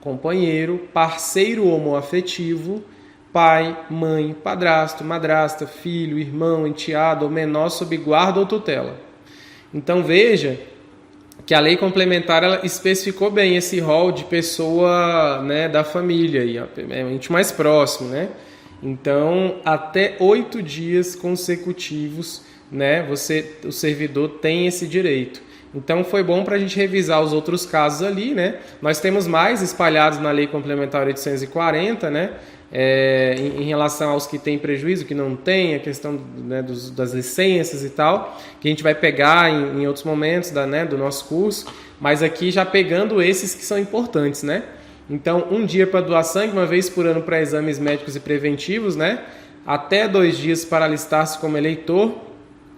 companheiro, parceiro homoafetivo, pai, mãe, padrasto, madrasta, filho, irmão, enteado ou menor sob guarda ou tutela. Então, veja que a lei complementar ela especificou bem esse rol de pessoa, né, da família, e é um ente mais próximo, né? Então, até 8 dias consecutivos, né, o servidor tem esse direito. Então, foi bom para a gente revisar os outros casos ali, né? Nós temos mais espalhados na Lei Complementar 840, né? Em relação aos que têm prejuízo, que não tem, a questão, né, das licenças e tal, que a gente vai pegar em outros momentos do nosso curso, mas aqui já pegando esses que são importantes, né? Então, 1 dia para doar sangue, 1 vez por ano para exames médicos e preventivos, né? Até 2 dias para alistar-se como eleitor,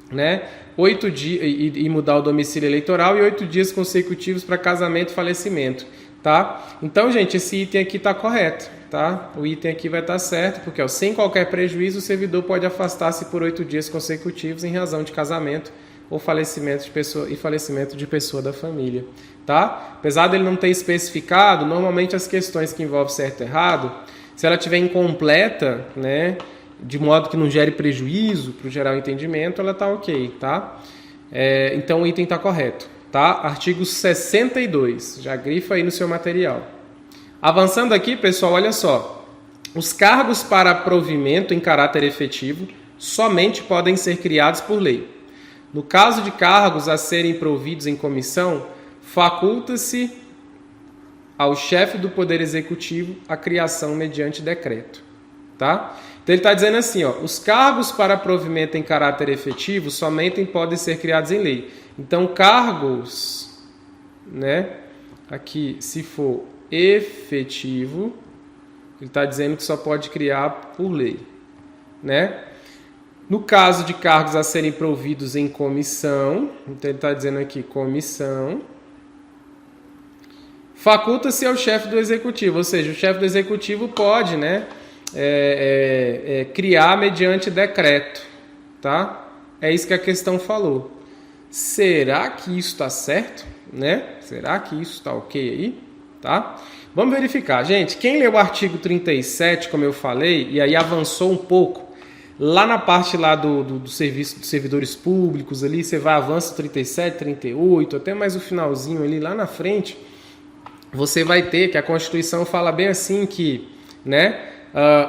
né? 8 dias e mudar o domicílio eleitoral e 8 dias consecutivos para casamento e falecimento, tá? Então, gente, esse item aqui está correto, tá? O item aqui vai estar certo, porque sem qualquer prejuízo o servidor pode afastar-se por 8 dias consecutivos em razão de casamento ou falecimento de pessoa da família, tá? Apesar dele não ter especificado, normalmente as questões que envolvem certo e errado, se ela estiver incompleta, né, de modo que não gere prejuízo para o geral entendimento, ela está ok, tá? Então o item está correto, tá? Artigo 62, já grifa aí no seu material. Avançando aqui, pessoal, olha só. Os cargos para provimento em caráter efetivo somente podem ser criados por lei. No caso de cargos a serem providos em comissão, faculta-se ao chefe do Poder Executivo a criação mediante decreto, tá? Então ele está dizendo assim, ó, os cargos para provimento em caráter efetivo somente podem ser criados em lei. Então, cargos, né, aqui, se for efetivo, ele está dizendo que só pode criar por lei, né? No caso de cargos a serem providos em comissão, então ele está dizendo aqui comissão, faculta-se ao chefe do executivo, ou seja, o chefe do executivo pode, né, criar mediante decreto, tá? É isso que a questão falou. Será que isso está certo, né? Será que isso está ok aí, tá? Vamos verificar, gente. Quem leu o artigo 37, como eu falei, e aí avançou um pouco, lá na parte lá do serviço dos servidores públicos, ali você vai avança 37, 38, até mais o finalzinho ali, lá na frente, você vai ter que a Constituição fala bem assim que, né,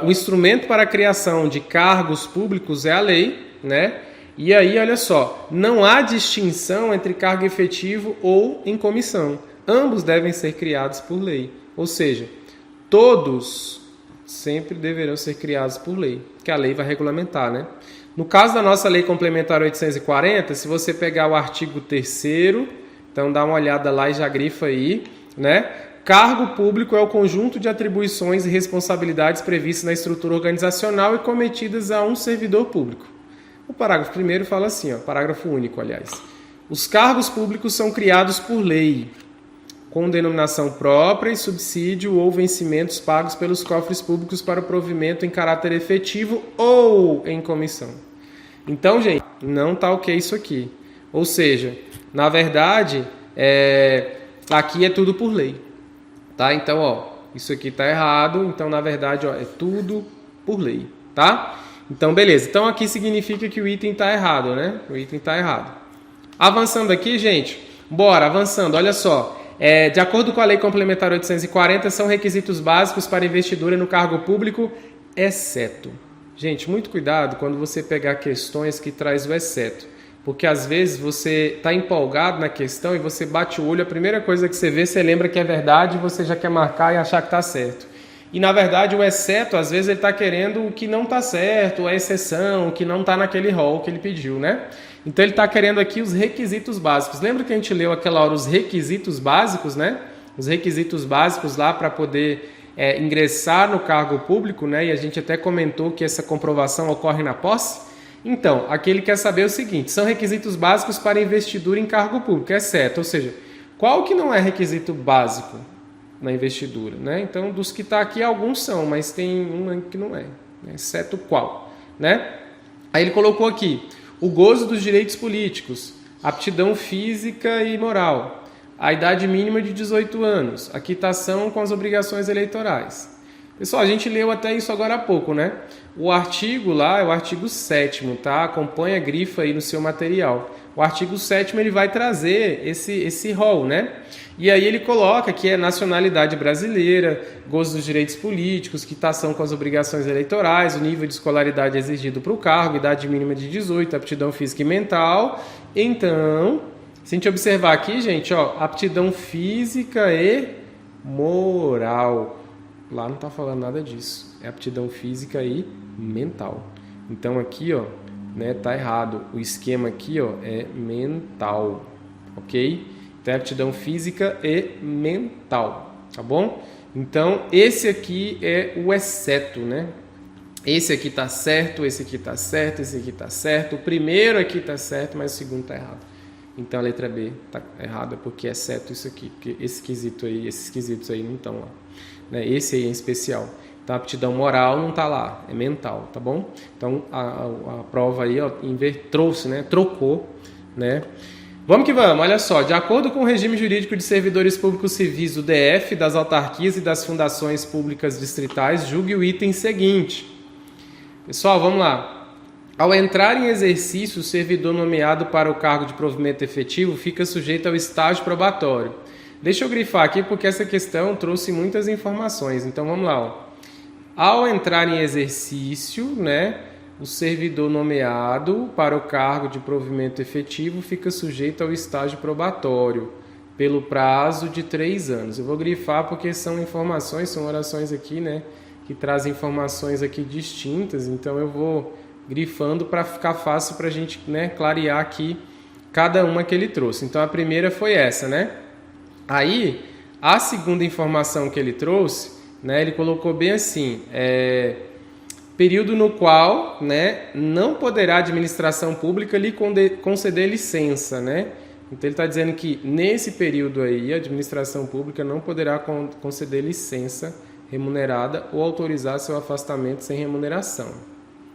o instrumento para a criação de cargos públicos é a lei, né? E aí, olha só, não há distinção entre cargo efetivo ou em comissão. Ambos devem ser criados por lei. Ou seja, todos sempre deverão ser criados por lei, que a lei vai regulamentar, né? No caso da nossa Lei Complementar 840, se você pegar o artigo 3º, então dá uma olhada lá e já grifa aí, né? Cargo público é o conjunto de atribuições e responsabilidades previstas na estrutura organizacional e cometidas a um servidor público. O parágrafo 1º fala assim, ó, parágrafo único, aliás. Os cargos públicos são criados por lei, com denominação própria e subsídio ou vencimentos pagos pelos cofres públicos para o provimento em caráter efetivo ou em comissão. Então, gente, não está ok isso aqui. Ou seja, na verdade, aqui é tudo por lei. Tá? Então, ó, isso aqui está errado. Então, na verdade, ó, é tudo por lei. Tá? Então, beleza. Então, aqui significa que o item está errado, né? O item está errado. Avançando aqui, gente. Bora, avançando. Olha só. De acordo com a Lei Complementar 840, são requisitos básicos para investidura no cargo público, exceto. Gente, muito cuidado quando você pegar questões que traz o exceto. Porque às vezes você está empolgado na questão e você bate o olho, a primeira coisa que você vê, você lembra que é verdade e você já quer marcar e achar que está certo. E na verdade o exceto, às vezes ele está querendo o que não está certo, a exceção, o que não está naquele rol que ele pediu, né? Então ele está querendo aqui os requisitos básicos. Lembra que a gente leu aquela hora os requisitos básicos, né? Os requisitos básicos lá para poder ingressar no cargo público, né? E a gente até comentou que essa comprovação ocorre na posse. Então, aqui ele quer saber o seguinte, são requisitos básicos para investidura em cargo público, exceto, ou seja, qual que não é requisito básico na investidura, né? Então, dos que está aqui, alguns são, mas tem um que não é, né? Exceto qual, né? Aí ele colocou aqui, o gozo dos direitos políticos, aptidão física e moral, a idade mínima de 18 anos, a quitação com as obrigações eleitorais. Pessoal, a gente leu até isso agora há pouco, né? O artigo lá é o artigo 7º, tá? Acompanha, grifa aí no seu material. O artigo 7º ele vai trazer esse rol, né? E aí ele coloca que é nacionalidade brasileira, gozo dos direitos políticos, quitação com as obrigações eleitorais, o nível de escolaridade exigido para o cargo, idade mínima de 18, aptidão física e mental. Então, se a gente observar aqui, gente, ó, aptidão física e moral. Lá não está falando nada disso. É aptidão física e mental. Então aqui, ó, né, tá errado. O esquema aqui, ó, é mental, ok? Então é aptidão física e mental, tá bom? Então esse aqui é o exceto, né? Esse aqui tá certo, esse aqui tá certo, esse aqui tá certo. O primeiro aqui tá certo, mas o segundo tá errado. Então a letra B tá errada porque é certo isso aqui, porque esses quesitos aí não estão lá, né? Esse aí em especial. Então a aptidão moral não está lá, é mental, tá bom? Então a prova aí, ó, trouxe, né? Trocou, né? Vamos que vamos, olha só. De acordo com o regime jurídico de servidores públicos civis do DF, das autarquias e das fundações públicas distritais, julgue o item seguinte. Pessoal, vamos lá. Ao entrar em exercício, o servidor nomeado para o cargo de provimento efetivo fica sujeito ao estágio probatório. Deixa eu grifar aqui porque essa questão trouxe muitas informações. Então vamos lá. Ó. Ao entrar em exercício, né, o servidor nomeado para o cargo de provimento efetivo fica sujeito ao estágio probatório pelo prazo de 3 anos. Eu vou grifar porque são informações, são orações aqui, né, que trazem informações aqui distintas. Então eu vou grifando para ficar fácil para a gente, né, clarear aqui cada uma que ele trouxe. Então a primeira foi essa, né? Aí a segunda informação que ele trouxe, né, ele colocou bem assim, período no qual, né, não poderá a administração pública lhe conceder licença, né? Então ele está dizendo que nesse período aí a administração pública não poderá conceder licença remunerada ou autorizar seu afastamento sem remuneração,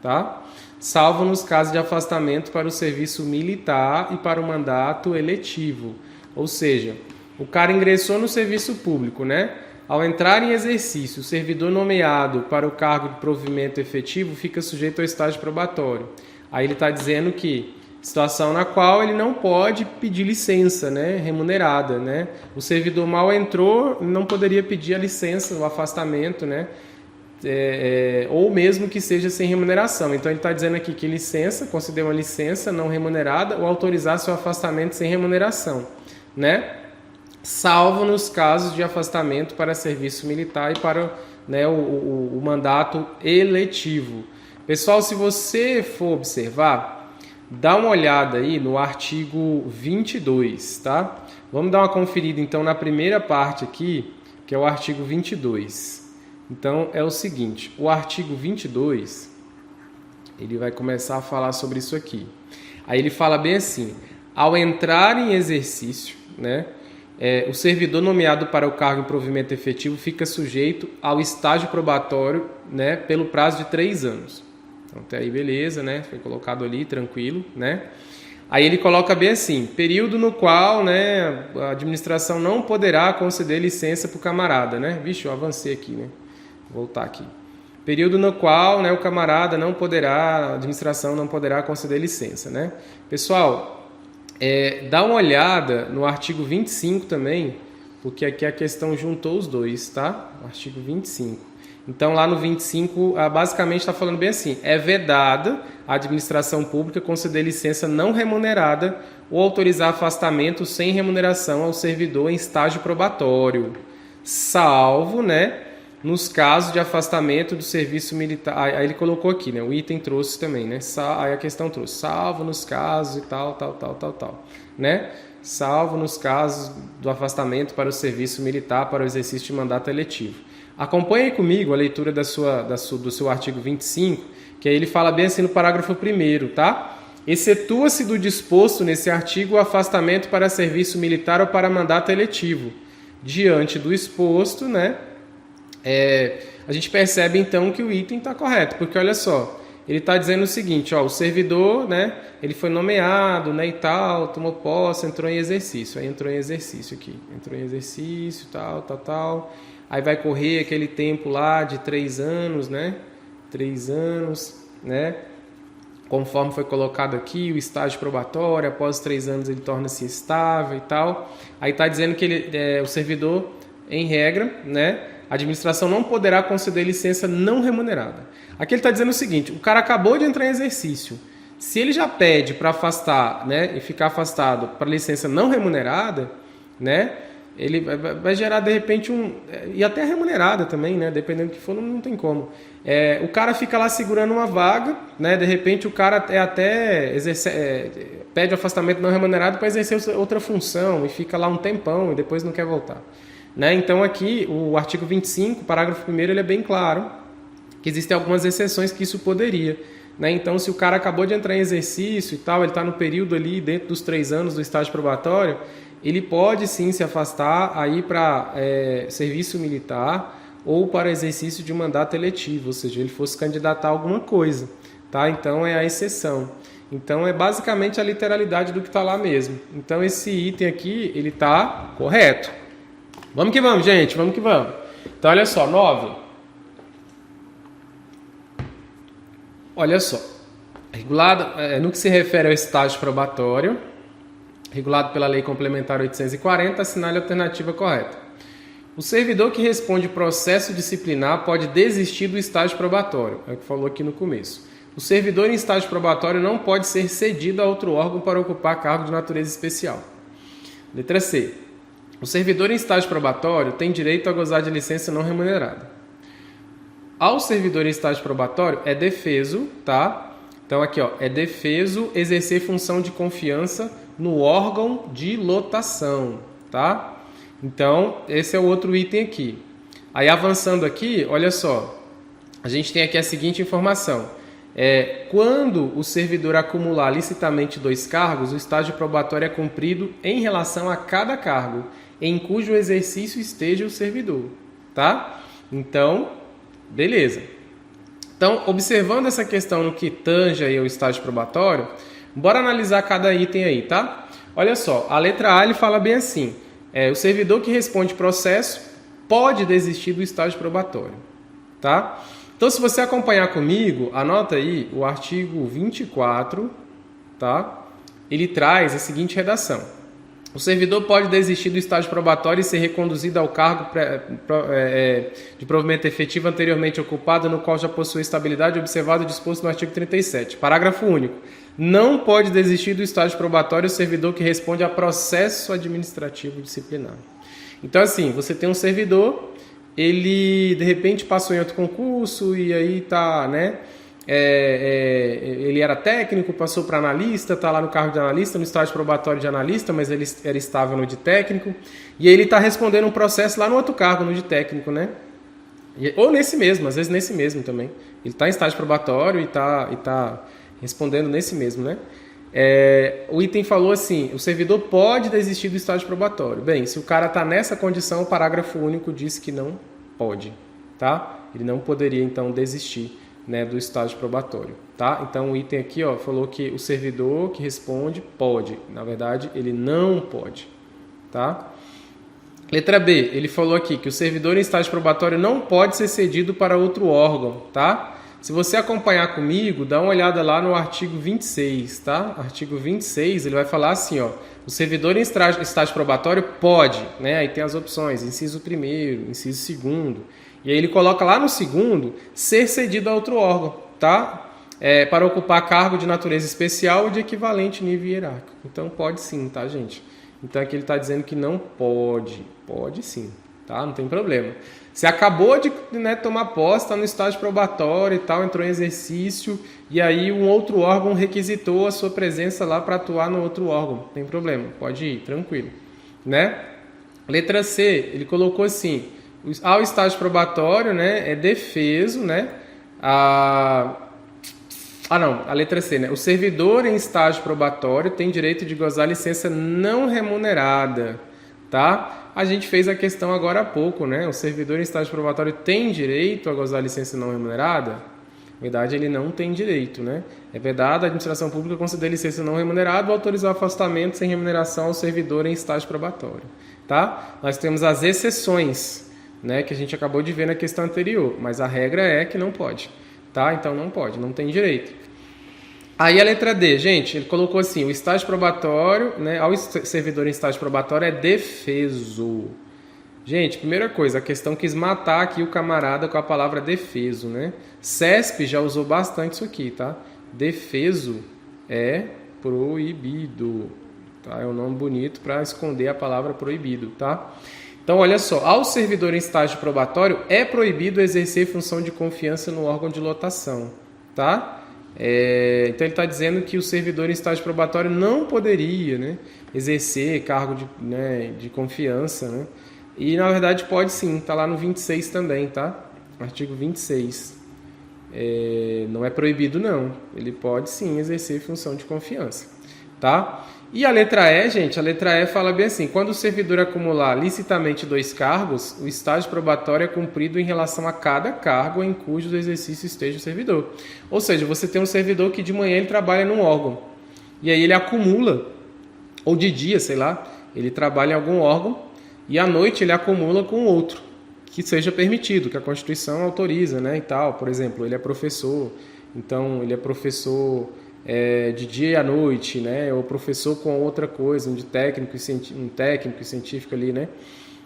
tá? Salvo nos casos de afastamento para o serviço militar e para o mandato eletivo. Ou seja, o cara ingressou no serviço público, né? Ao entrar em exercício, o servidor nomeado para o cargo de provimento efetivo fica sujeito ao estágio probatório. Aí ele está dizendo que situação na qual ele não pode pedir licença, né, remunerada, né? O servidor mal entrou, não poderia pedir a licença, o afastamento, né? Ou mesmo que seja sem remuneração. Então ele está dizendo aqui que licença, conceder uma licença não remunerada ou autorizar seu afastamento sem remuneração, né? Salvo nos casos de afastamento para serviço militar e para, né, o mandato eletivo. Pessoal, se você for observar, dá uma olhada aí no artigo 22, tá? Vamos dar uma conferida então na primeira parte aqui, que é o artigo 22. Então é o seguinte, o artigo 22, ele vai começar a falar sobre isso aqui. Aí ele fala bem assim, ao entrar em exercício, né, o servidor nomeado para o cargo em provimento efetivo fica sujeito ao estágio probatório, né, pelo prazo de 3 anos. Então até aí beleza, né, foi colocado ali, tranquilo, né. Aí ele coloca bem assim, período no qual, né, a administração não poderá conceder licença para o camarada, né. Vixe, eu avancei aqui, né. Vou voltar aqui. Período no qual, né, o camarada não poderá, a administração não poderá conceder licença, né. Pessoal, dá uma olhada no artigo 25 também, porque aqui a questão juntou os dois, tá? O artigo 25. Então, lá no 25, basicamente está falando bem assim, é vedada a administração pública conceder licença não remunerada ou autorizar afastamento sem remuneração ao servidor em estágio probatório, salvo, né, nos casos de afastamento do serviço militar. Aí ele colocou aqui, né? O item trouxe também, né? Aí a questão trouxe, salvo nos casos e tal, né? Salvo nos casos do afastamento para o serviço militar para o exercício de mandato eletivo. Acompanhe comigo a leitura do seu artigo 25, que aí ele fala bem assim no parágrafo 1º, tá? Excetua-se do disposto nesse artigo o afastamento para serviço militar ou para mandato eletivo. Diante do exposto, né? A gente percebe então que o item está correto, porque olha só, ele está dizendo o seguinte, ó, o servidor, né, ele foi nomeado, né, e tal, tomou posse, entrou em exercício, aí entrou em exercício aqui, entrou em exercício, tal. aí vai correr aquele tempo lá de 3 anos, né? 3 anos, né? Conforme foi colocado aqui, o estágio probatório, após 3 anos ele torna-se estável e tal. Aí está dizendo que o servidor, em regra, né? A administração não poderá conceder licença não remunerada. Aqui ele está dizendo o seguinte, o cara acabou de entrar em exercício. Se ele já pede para afastar, né, e ficar afastado para licença não remunerada, né, ele vai gerar de repente e até remunerada também, né, dependendo do que for, não tem como. O cara fica lá segurando uma vaga, né, de repente o cara pede afastamento não remunerado para exercer outra função e fica lá um tempão e depois não quer voltar. Né? Então aqui o artigo 25, parágrafo 1º, ele é bem claro que existem algumas exceções que isso poderia. Né? Então, se o cara acabou de entrar em exercício e tal, ele está no período ali dentro dos 3 anos do estágio probatório, ele pode sim se afastar aí para serviço militar ou para exercício de mandato eletivo, ou seja, ele fosse candidatar a alguma coisa. Tá? Então, é a exceção. Então, é basicamente a literalidade do que está lá mesmo. Então, esse item aqui, ele está correto. Vamos que vamos, gente, vamos que vamos. Então, olha só, 9. Olha só, regulado, no que se refere ao estágio probatório, regulado pela Lei Complementar 840, assinale a alternativa correta. O servidor que responde processo disciplinar pode desistir do estágio probatório, é o que falou aqui no começo. O servidor em estágio probatório não pode ser cedido a outro órgão para ocupar cargo de natureza especial. Letra C. O servidor em estágio probatório tem direito a gozar de licença não remunerada. Ao servidor em estágio probatório é defeso, tá? Então aqui, ó, é defeso exercer função de confiança no órgão de lotação, tá? Então, esse é o outro item aqui. Aí avançando aqui, olha só, a gente tem aqui a seguinte informação. Quando o servidor acumular licitamente 2 cargos, o estágio probatório é cumprido em relação a cada cargo, em cujo exercício esteja o servidor, tá? Então, beleza. Então, observando essa questão no que tange aí ao estágio probatório, bora analisar cada item aí, tá? Olha só, a letra A ele fala bem assim, o servidor que responde processo pode desistir do estágio probatório, tá? Então, se você acompanhar comigo, anota aí o artigo 24, tá? Ele traz a seguinte redação. O servidor pode desistir do estágio probatório e ser reconduzido ao cargo de provimento efetivo anteriormente ocupado, no qual já possui estabilidade, observado o disposto no artigo 37. Parágrafo único. Não pode desistir do estágio probatório o servidor que responde a processo administrativo disciplinar. Então, assim, você tem um servidor, ele de repente passou em outro concurso e aí tá, né? Ele era técnico, passou para analista, está lá no cargo de analista, no estágio probatório de analista, mas ele era estável no de técnico, e aí ele está respondendo um processo lá no outro cargo, no de técnico, né? Ou nesse mesmo, às vezes nesse mesmo também. Ele está em estágio probatório e está respondendo nesse mesmo, né? O item falou assim, o servidor pode desistir do estágio probatório. Bem, se o cara está nessa condição, o parágrafo único diz que não pode, tá? Ele não poderia, então, desistir, né, do estágio probatório, tá? Então o item aqui, ó, falou que o servidor que responde pode, na verdade ele não pode, tá? Letra B, ele falou aqui que o servidor em estágio probatório não pode ser cedido para outro órgão, tá? Se você acompanhar comigo, dá uma olhada lá no artigo 26, tá? Artigo 26, ele vai falar assim, ó, o servidor em estágio probatório pode, né? Aí tem as opções, inciso 1º, inciso 2º, e aí ele coloca lá no 2º, ser cedido a outro órgão, tá? Para ocupar cargo de natureza especial ou de equivalente nível hierárquico. Então pode sim, tá, gente? Então aqui ele está dizendo que não pode. Pode sim, tá? Não tem problema. Você acabou de, né, tomar posse, está no estágio probatório e tal, entrou em exercício, e aí um outro órgão requisitou a sua presença lá para atuar no outro órgão. Não tem problema, pode ir, tranquilo, né? Letra C, ele colocou assim, ao estágio probatório, né, é defeso, né, a letra C, né, o servidor em estágio probatório tem direito de gozar licença não remunerada, tá? A gente fez a questão agora há pouco, né, o servidor em estágio probatório tem direito a gozar licença não remunerada? Na verdade, ele não tem direito, né? É vedado a administração pública conceder licença não remunerada ou autorizar o afastamento sem remuneração ao servidor em estágio probatório, tá? Nós temos as exceções, né, que a gente acabou de ver na questão anterior, mas a regra é que não pode, tá? Então não pode, não tem direito. Aí a letra D, gente, ele colocou assim, o estágio probatório, né, ao servidor em estágio probatório é defeso. Gente, primeira coisa, a questão quis matar aqui o camarada com a palavra defeso, né? CESP já usou bastante isso aqui, tá? Defeso é proibido, tá? É um nome bonito para esconder a palavra proibido, tá? Então, olha só, ao servidor em estágio probatório é proibido exercer função de confiança no órgão de lotação, tá? Então, ele está dizendo que o servidor em estágio probatório não poderia, né, exercer cargo de confiança, né? E, na verdade, pode sim, está lá no 26 também, tá? Artigo 26. Não é proibido, não. Ele pode sim exercer função de confiança, tá? E a letra E, gente, a letra E fala bem assim, quando o servidor acumular licitamente 2 cargos, o estágio probatório é cumprido em relação a cada cargo em cujo exercício esteja o servidor. Ou seja, você tem um servidor que de manhã ele trabalha num órgão, e aí ele acumula, ou de dia, sei lá, ele trabalha em algum órgão, e à noite ele acumula com outro, que seja permitido, que a Constituição autoriza, né, e tal. Por exemplo, ele é professor, então ele é professor de dia e à noite, né, ou professor com outra coisa, um técnico e científico ali, né.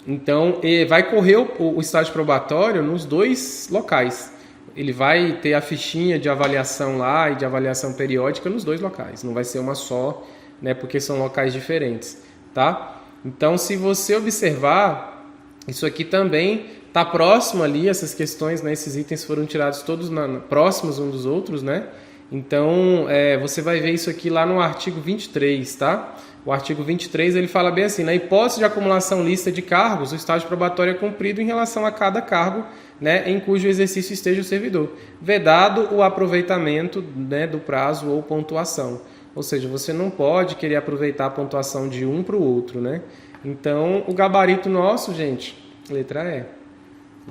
Então, vai correr o estágio probatório nos 2 locais. Ele vai ter a fichinha de avaliação lá e de avaliação periódica nos 2 locais. Não vai ser uma só, né, porque são locais diferentes, tá? Então, se você observar, isso aqui também está próximo ali, essas questões, né, esses itens foram tirados todos próximos uns dos outros, né? Então, você vai ver isso aqui lá no artigo 23, tá? O artigo 23, ele fala bem assim, na hipótese de acumulação lícita de cargos, o estágio probatório é cumprido em relação a cada cargo, né, em cujo exercício esteja o servidor, vedado o aproveitamento, né, do prazo ou pontuação. Ou seja, você não pode querer aproveitar a pontuação de um para o outro, né? Então, o gabarito nosso, gente, letra E.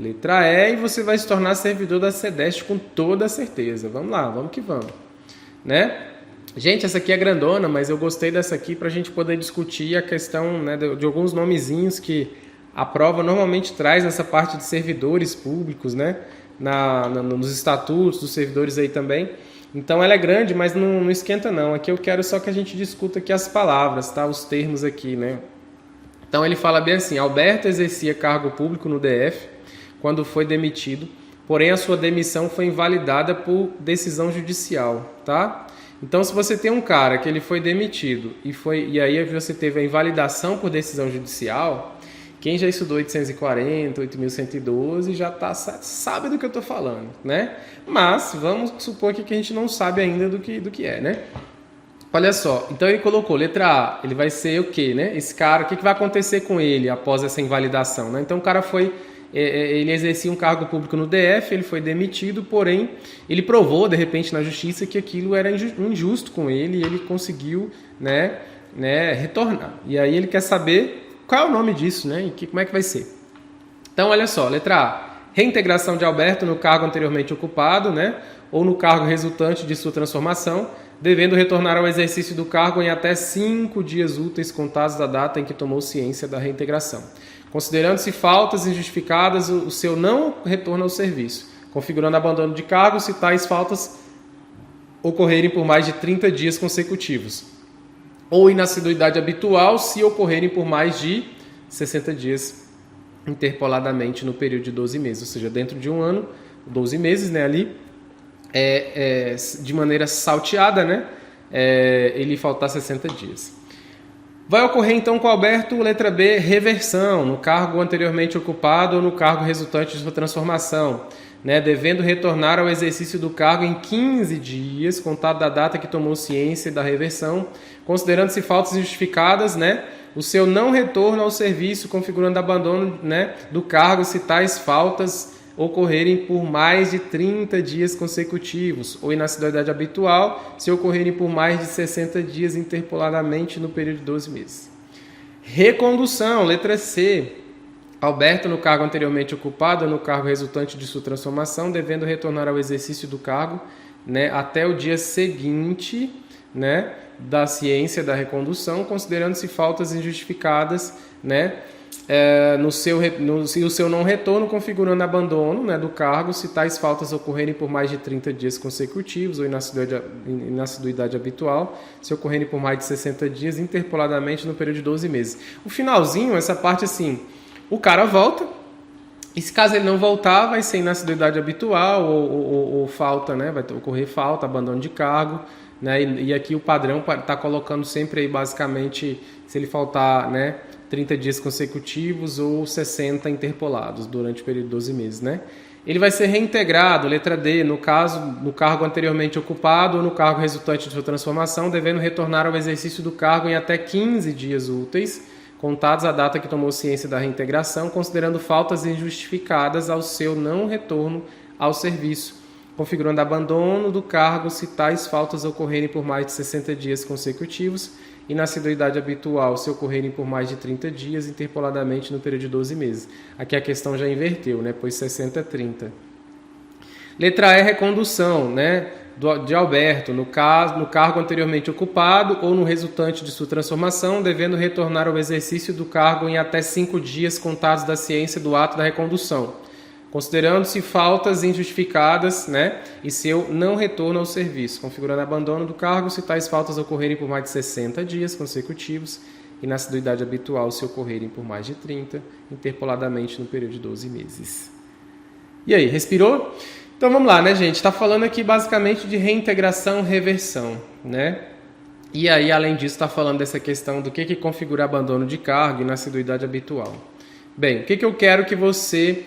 Letra E, e você vai se tornar servidor da SEDEST com toda a certeza. Vamos lá, vamos que vamos, né? Gente, essa aqui é grandona, mas eu gostei dessa aqui para a gente poder discutir a questão, né, de alguns nomezinhos que a prova normalmente traz nessa parte de servidores públicos, né? Nos estatutos dos servidores aí também. Então ela é grande, mas não esquenta não. Aqui eu quero só que a gente discuta aqui as palavras, tá? Os termos aqui, né? Então ele fala bem assim, Alberto exercia cargo público no DF quando foi demitido, porém a sua demissão foi invalidada por decisão judicial, tá? Então se você tem um cara que ele foi demitido e aí você teve a invalidação por decisão judicial, quem já estudou 840, 8112 já sabe do que eu estou falando, né? Mas vamos supor que a gente não sabe ainda do que é, né? Olha só, então ele colocou letra A, ele vai ser o quê, né? Esse cara, o que vai acontecer com ele após essa invalidação, né? Então o cara ele exercia um cargo público no DF, ele foi demitido, porém ele provou de repente na justiça que aquilo era injusto com ele e ele conseguiu, né, retornar. E aí ele quer saber qual é o nome disso, né? E como é que vai ser? Então, olha só, letra A. Reintegração de Alberto no cargo anteriormente ocupado, né? Ou no cargo resultante de sua transformação, devendo retornar ao exercício do cargo em até 5 dias úteis contados da data em que tomou ciência da reintegração. Considerando-se faltas injustificadas o seu não retorno ao serviço, configurando abandono de cargo se tais faltas ocorrerem por mais de 30 dias consecutivos, ou inassiduidade habitual se ocorrerem por mais de 60 dias interpoladamente no período de 12 meses, ou seja, dentro de um ano, 12 meses, né, ali, de maneira salteada, né, ele faltar 60 dias. Vai ocorrer então com Alberto, letra B, reversão no cargo anteriormente ocupado ou no cargo resultante de sua transformação, né, devendo retornar ao exercício do cargo em 15 dias, contado da data que tomou ciência da reversão, considerando-se faltas injustificadas, né, o seu não retorno ao serviço, configurando abandono, né, do cargo se tais faltas ocorrerem por mais de 30 dias consecutivos, ou inassiduidade habitual, se ocorrerem por mais de 60 dias interpoladamente no período de 12 meses. Recondução, letra C. Alberto, no cargo anteriormente ocupado ou no cargo resultante de sua transformação, devendo retornar ao exercício do cargo, né, até o dia seguinte, né, da ciência da recondução, considerando-se faltas injustificadas, né, e o seu não retorno, configurando abandono, né, do cargo se tais faltas ocorrerem por mais de 30 dias consecutivos ou inassiduidade habitual, se ocorrerem por mais de 60 dias, interpoladamente no período de 12 meses. O finalzinho, essa parte assim, o cara volta, e se caso ele não voltar, vai ser inassiduidade habitual ou falta, né, vai ocorrer falta, abandono de cargo, né, e aqui o padrão está colocando sempre aí basicamente, se ele faltar, né, 30 dias consecutivos ou 60 interpolados durante o período de 12 meses, né? Ele vai ser reintegrado, letra D, no cargo anteriormente ocupado ou no cargo resultante de sua transformação, devendo retornar ao exercício do cargo em até 15 dias úteis, contados a data que tomou ciência da reintegração, considerando faltas injustificadas ao seu não retorno ao serviço, configurando abandono do cargo se tais faltas ocorrerem por mais de 60 dias consecutivos, e na assiduidade habitual, se ocorrerem por mais de 30 dias, interpoladamente no período de 12 meses. Aqui a questão já inverteu, né? Pois 60 é 30. Letra E, recondução, né? De Alberto, no cargo anteriormente ocupado ou no resultante de sua transformação, devendo retornar ao exercício do cargo em até 5 dias contados da ciência do ato da recondução, considerando-se faltas injustificadas, né, e seu não retorno ao serviço, configurando abandono do cargo se tais faltas ocorrerem por mais de 60 dias consecutivos e na assiduidade habitual se ocorrerem por mais de 30, interpoladamente no período de 12 meses. E aí, respirou? Então vamos lá, né, gente? Está falando aqui basicamente de reintegração, reversão, né? E aí, além disso, está falando dessa questão do que configura abandono de cargo e na assiduidade habitual. Bem, o que eu quero que você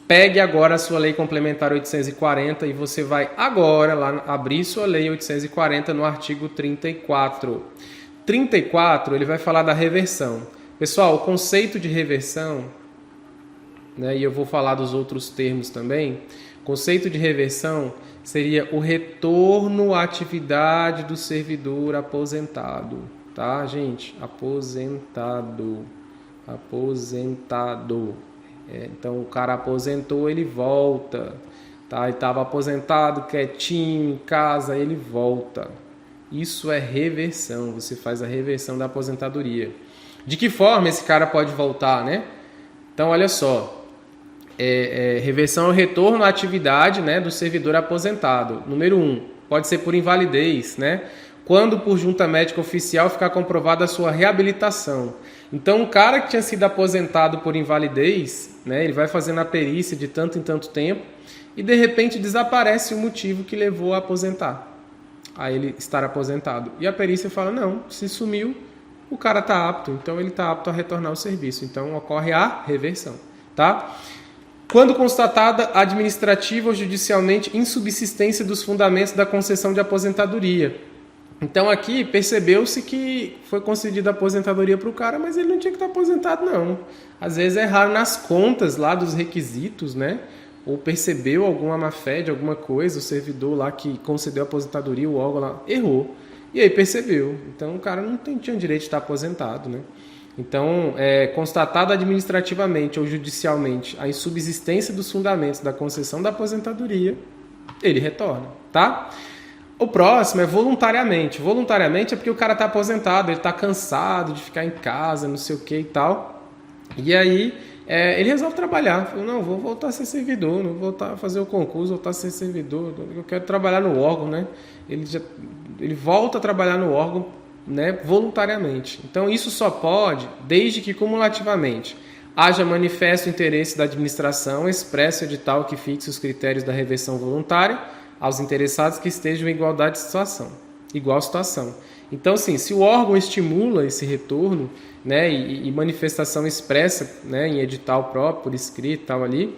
pegue agora a sua Lei Complementar 840 e você vai agora lá abrir sua Lei 840 no artigo 34. 34, ele vai falar da reversão. Pessoal, o conceito de reversão, né, e eu vou falar dos outros termos também, o conceito de reversão seria o retorno à atividade do servidor aposentado. Tá, gente? Aposentado. Então o cara aposentou, ele volta, tá? Ele estava aposentado, quietinho em casa, ele volta. Isso é reversão, você faz a reversão da aposentadoria. De que forma esse cara pode voltar, né? Então olha só, reversão é o retorno à atividade, né, do servidor aposentado. Número 1, pode ser por invalidez, né? Quando por junta médica oficial ficar comprovada a sua reabilitação. Então, o cara que tinha sido aposentado por invalidez, né, ele vai fazendo a perícia de tanto em tanto tempo e, de repente, desaparece o motivo que levou a aposentar, a ele estar aposentado. E a perícia fala, não, se sumiu, o cara está apto, então ele está apto a retornar ao serviço. Então, ocorre a reversão, tá? Quando constatada administrativa ou judicialmente insubsistência dos fundamentos da concessão de aposentadoria. Então aqui percebeu-se que foi concedida a aposentadoria para o cara, mas ele não tinha que estar aposentado não. Às vezes erraram nas contas lá dos requisitos, né? Ou percebeu alguma má-fé de alguma coisa, o servidor lá que concedeu a aposentadoria, o órgão lá, errou. E aí percebeu. Então o cara não tinha direito de estar aposentado, né? Então, constatada administrativamente ou judicialmente a insubsistência dos fundamentos da concessão da aposentadoria, ele retorna, tá? O próximo é voluntariamente. Voluntariamente é porque o cara está aposentado, ele está cansado de ficar em casa, não sei o que e tal. E aí ele resolve trabalhar. Fala, não, vou voltar a ser servidor, não vou voltar a fazer o concurso, voltar a ser servidor. Eu quero trabalhar no órgão, né? Ele volta a trabalhar no órgão, né, voluntariamente. Então isso só pode, desde que cumulativamente haja manifesto interesse da administração, expresso edital que fixe os critérios da reversão voluntária aos interessados que estejam em igual situação. Então, assim, se o órgão estimula esse retorno, né, e manifestação expressa, né, em edital próprio, por escrito e tal ali,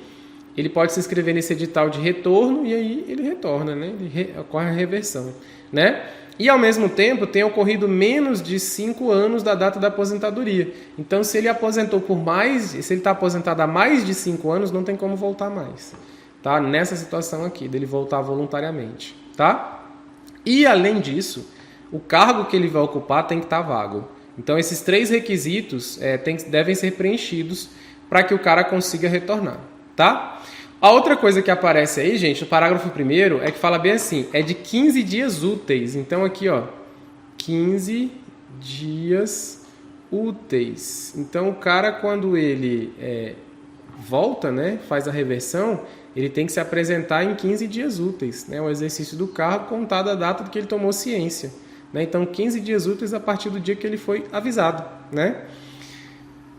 ele pode se inscrever nesse edital de retorno e aí ele retorna, né, ocorre a reversão, né? E, ao mesmo tempo, tem ocorrido menos de 5 anos da data da aposentadoria. Então, se ele está aposentado há mais de 5 anos, não tem como voltar mais. Tá? Nessa situação aqui, dele voltar voluntariamente. Tá? E, além disso, o cargo que ele vai ocupar tem que estar vago. Então, esses 3 requisitos devem ser preenchidos para que o cara consiga retornar. Tá? A outra coisa que aparece aí, gente, no parágrafo 1º, é que fala bem assim, é de 15 dias úteis. Então, aqui, ó, 15 dias úteis. Então, o cara, quando ele volta, né, faz a reversão, ele tem que se apresentar em 15 dias úteis, né, o exercício do cargo contado a data de que ele tomou ciência. Né? Então, 15 dias úteis a partir do dia que ele foi avisado. Né?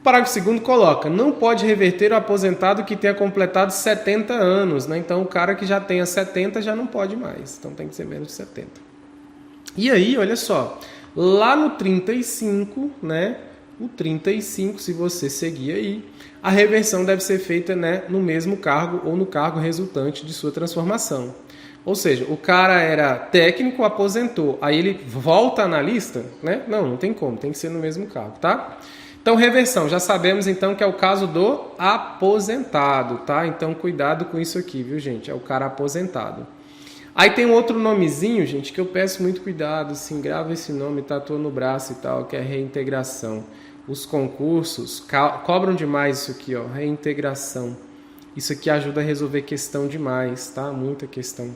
O parágrafo 2º coloca, não pode reverter o aposentado que tenha completado 70 anos. Né? Então, o cara que já tenha 70 já não pode mais. Então, tem que ser menos de 70. E aí, olha só, lá no 35, né? O 35, se você seguir aí, a reversão deve ser feita, né, no mesmo cargo ou no cargo resultante de sua transformação. Ou seja, o cara era técnico, aposentou, aí ele volta analista, né? Não tem como, tem que ser no mesmo cargo, tá? Então, reversão, já sabemos então que é o caso do aposentado, tá? Então, cuidado com isso aqui, viu, gente? É o cara aposentado. Aí tem um outro nomezinho, gente, que eu peço muito cuidado, assim, grava esse nome, tatua no braço e tal, que é reintegração. Os concursos cobram demais isso aqui, ó, reintegração. Isso aqui ajuda a resolver questão demais, tá? Muita questão.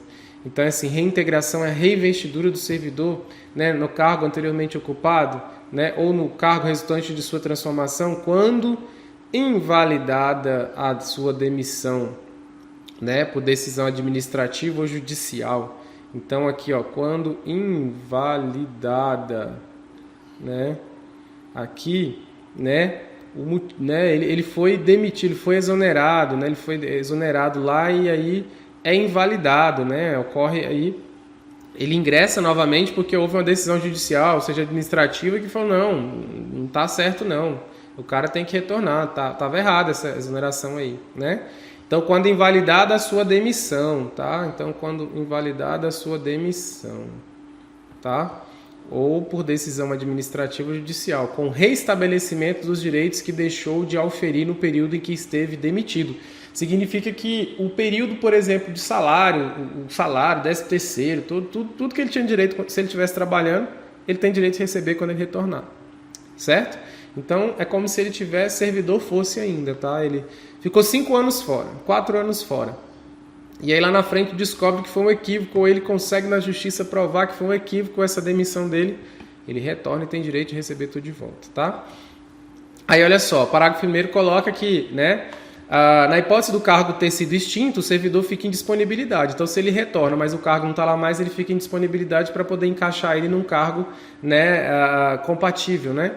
Então, assim, reintegração é reinvestidura do servidor, né, no cargo anteriormente ocupado, né, ou no cargo resultante de sua transformação, quando invalidada a sua demissão, né, por decisão administrativa ou judicial. Então, aqui, ó, quando invalidada, né, aqui, né, ele foi demitido, ele foi exonerado, né, ele foi exonerado lá e aí é invalidado, né, ocorre aí, ele ingressa novamente porque houve uma decisão judicial, seja administrativa, que falou, não tá certo não, o cara tem que retornar, tava errada essa exoneração aí, né. Então, quando invalidada a sua demissão, tá? Então, quando invalidada a sua demissão, tá? Ou por decisão administrativa ou judicial, com reestabelecimento dos direitos que deixou de auferir no período em que esteve demitido. Significa que o período, por exemplo, de salário, o salário, 13º, tudo que ele tinha direito, se ele estivesse trabalhando, ele tem direito de receber quando ele retornar. Certo? Então, é como se ele tivesse servidor fosse ainda, tá? Ele ficou 5 anos fora, 4 anos fora. E aí lá na frente descobre que foi um equívoco, ou ele consegue na justiça provar que foi um equívoco essa demissão dele, ele retorna e tem direito de receber tudo de volta, tá? Aí olha só, o parágrafo 1º coloca que, né, na hipótese do cargo ter sido extinto, o servidor fica em disponibilidade. Então, se ele retorna, mas o cargo não está lá mais, ele fica em disponibilidade para poder encaixar ele num cargo, né, compatível, né?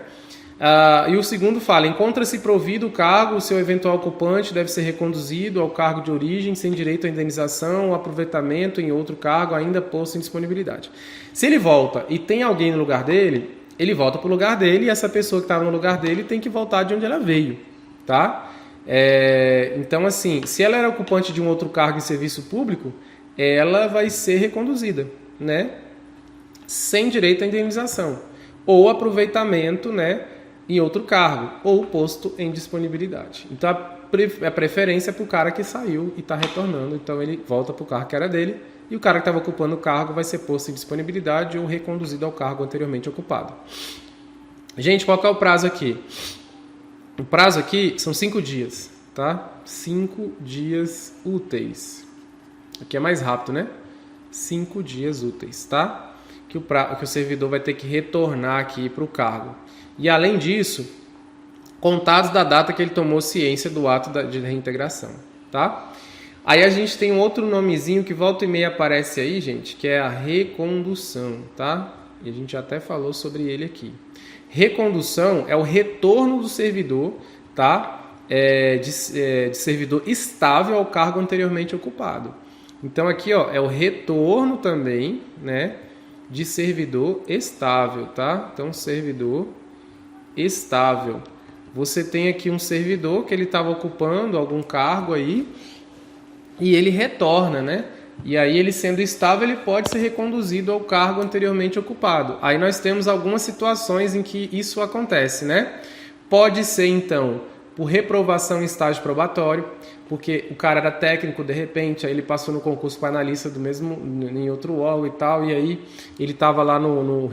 E o 2º fala, encontra-se provido o cargo, o seu eventual ocupante deve ser reconduzido ao cargo de origem, sem direito à indenização ou aproveitamento em outro cargo ainda posto em disponibilidade. Se ele volta e tem alguém no lugar dele, ele volta para o lugar dele e essa pessoa que estava no lugar dele tem que voltar de onde ela veio, tá? Então, assim, se ela era ocupante de um outro cargo em serviço público, ela vai ser reconduzida, né? Sem direito à indenização ou aproveitamento, né, em outro cargo ou posto em disponibilidade. Então, a preferência é para o cara que saiu e está retornando. Então, ele volta para o cargo que era dele e o cara que estava ocupando o cargo vai ser posto em disponibilidade ou reconduzido ao cargo anteriormente ocupado. Gente, qual que é o prazo aqui? O prazo aqui são 5 dias, tá? 5 dias úteis. Aqui é mais rápido, né? 5 dias úteis, tá? Que o servidor vai ter que retornar aqui para o cargo. E, além disso, contados da data que ele tomou ciência do ato de reintegração, tá? Aí a gente tem um outro nomezinho que volta e meia aparece aí, gente, que é a recondução, tá? E a gente até falou sobre ele aqui. Recondução é o retorno do servidor, tá? De servidor estável ao cargo anteriormente ocupado. Então, aqui, ó, é o retorno também, né, de servidor estável, tá? Então, servidor estável. Você tem aqui um servidor que ele estava ocupando algum cargo aí e ele retorna, né? E aí, ele sendo estável, ele pode ser reconduzido ao cargo anteriormente ocupado. Aí nós temos algumas situações em que isso acontece, né? Pode ser, então, por reprovação em estágio probatório, porque o cara era técnico, de repente, aí ele passou no concurso para analista do mesmo, em outro órgão e tal, e aí ele estava lá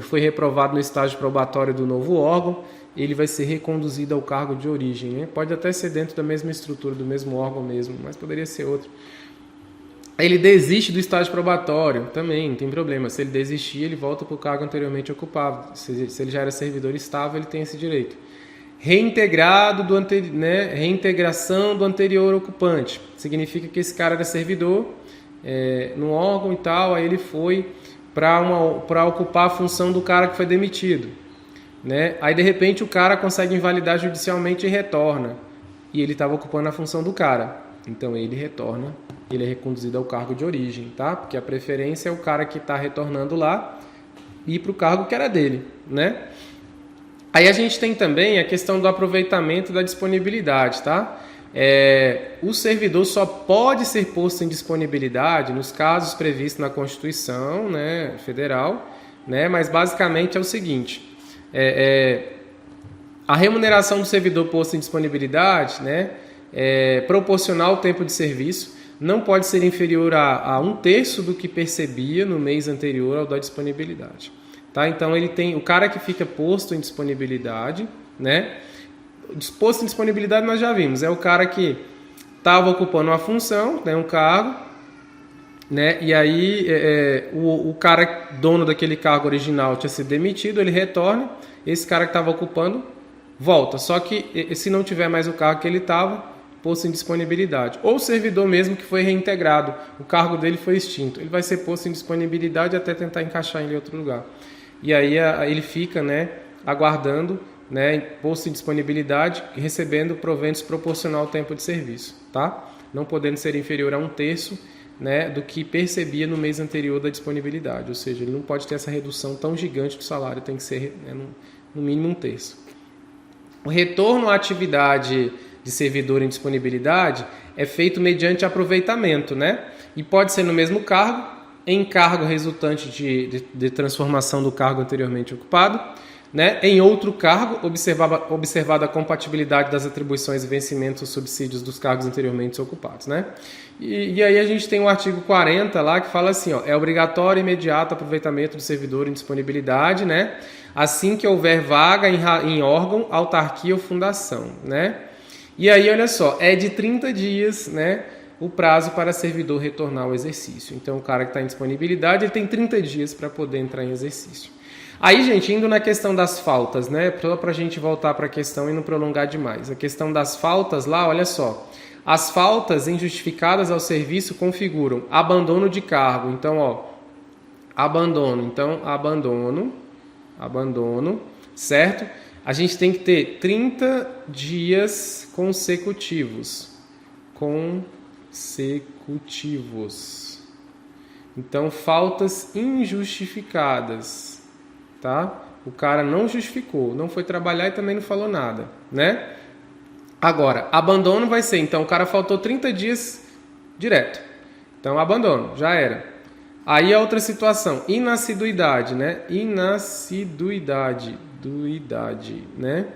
foi reprovado no estágio probatório do novo órgão, ele vai ser reconduzido ao cargo de origem, né? Pode até ser dentro da mesma estrutura, do mesmo órgão mesmo, mas poderia ser outro. Ele desiste do estágio probatório, também, não tem problema. Se ele desistir, ele volta para o cargo anteriormente ocupado. Se ele já era servidor estável, ele tem esse direito. reintegrado reintegração do anterior ocupante. Significa que esse cara era servidor no órgão e tal, aí ele foi para ocupar a função do cara que foi demitido. Né? Aí de repente o cara consegue invalidar judicialmente e retorna. E ele estava ocupando a função do cara. Então ele retorna, ele é reconduzido ao cargo de origem, tá? Porque a preferência é o cara que está retornando lá ir para o cargo que era dele, né? Aí a gente tem também a questão do aproveitamento da disponibilidade, tá? O servidor só pode ser posto em disponibilidade nos casos previstos na Constituição, né, Federal, né? Mas basicamente é o seguinte, a remuneração do servidor posto em disponibilidade, né, proporcional ao tempo de serviço, não pode ser inferior a 1/3 do que percebia no mês anterior ao da disponibilidade. Tá? Então ele tem o cara que fica posto em disponibilidade, né? Posto em disponibilidade nós já vimos, é o cara que estava ocupando uma função, né, um cargo, né? E aí o cara dono daquele cargo original tinha sido demitido, ele retorna, esse cara que estava ocupando volta, só que se não tiver mais o cargo que ele estava, posto em disponibilidade. Ou o servidor mesmo que foi reintegrado, o cargo dele foi extinto, ele vai ser posto em disponibilidade até tentar encaixar ele em outro lugar. E aí ele fica, né, aguardando, né, posto em disponibilidade e recebendo proventos proporcional ao tempo de serviço, tá? Não podendo ser inferior a 1/3, né, do que percebia no mês anterior da disponibilidade, ou seja, ele não pode ter essa redução tão gigante do salário, tem que ser, né, no mínimo 1/3. O retorno à atividade de servidor em disponibilidade é feito mediante aproveitamento, né? E pode ser no mesmo cargo, em cargo resultante de transformação do cargo anteriormente ocupado, né? Em outro cargo, observada a compatibilidade das atribuições e vencimentos ou subsídios dos cargos anteriormente ocupados, né? E aí a gente tem o artigo 40 lá que fala assim, ó, é obrigatório e imediato aproveitamento do servidor em disponibilidade, né? Assim que houver vaga em órgão, autarquia ou fundação, né? E aí, olha só, é de 30 dias, né, o prazo para servidor retornar ao exercício. Então, o cara que está em disponibilidade, ele tem 30 dias para poder entrar em exercício. Aí, gente, indo na questão das faltas, né, só para a gente voltar para a questão e não prolongar demais. A questão das faltas lá, olha só, as faltas injustificadas ao serviço configuram abandono de cargo. Então, ó, abandono, certo? A gente tem que ter 30 dias consecutivos. Então, faltas injustificadas, tá? O cara não justificou, não foi trabalhar e também não falou nada, né? Agora, abandono vai ser, então, o cara faltou 30 dias direto. Então, abandono, já era. Aí a outra situação, inassiduidade, né? Inassiduidade, né?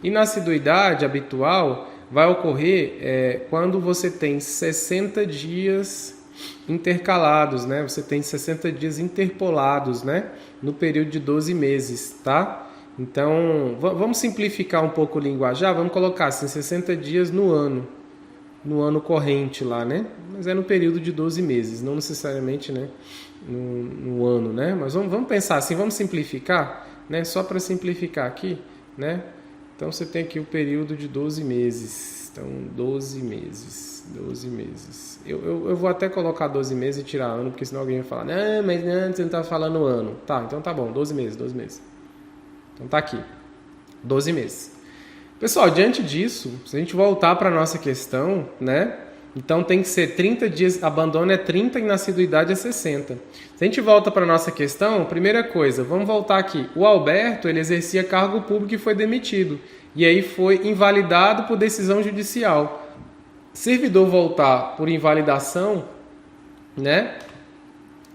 Inassiduidade habitual vai ocorrer quando você tem 60 dias intercalados, né? Você tem 60 dias interpolados, né? No período de 12 meses, tá? Então, vamos simplificar um pouco o linguajar, vamos colocar assim, 60 dias no ano corrente lá, né? Mas é no período de 12 meses, não necessariamente, né, no ano, né? Mas vamos pensar assim, vamos simplificar, né? Só para simplificar aqui, né? Então você tem aqui o período de 12 meses. Então, 12 meses. Eu vou até colocar 12 meses e tirar ano, porque senão alguém vai falar, não, mas não, você não está falando ano. Tá, então tá bom, 12 meses. Então tá aqui, 12 meses. Pessoal, diante disso, se a gente voltar para a nossa questão, né? Então tem que ser 30 dias, abandono é 30 e inassiduidade é 60. Se a gente volta para a nossa questão, primeira coisa, vamos voltar aqui. O Alberto, ele exercia cargo público e foi demitido. E aí foi invalidado por decisão judicial. Servidor voltar por invalidação, né?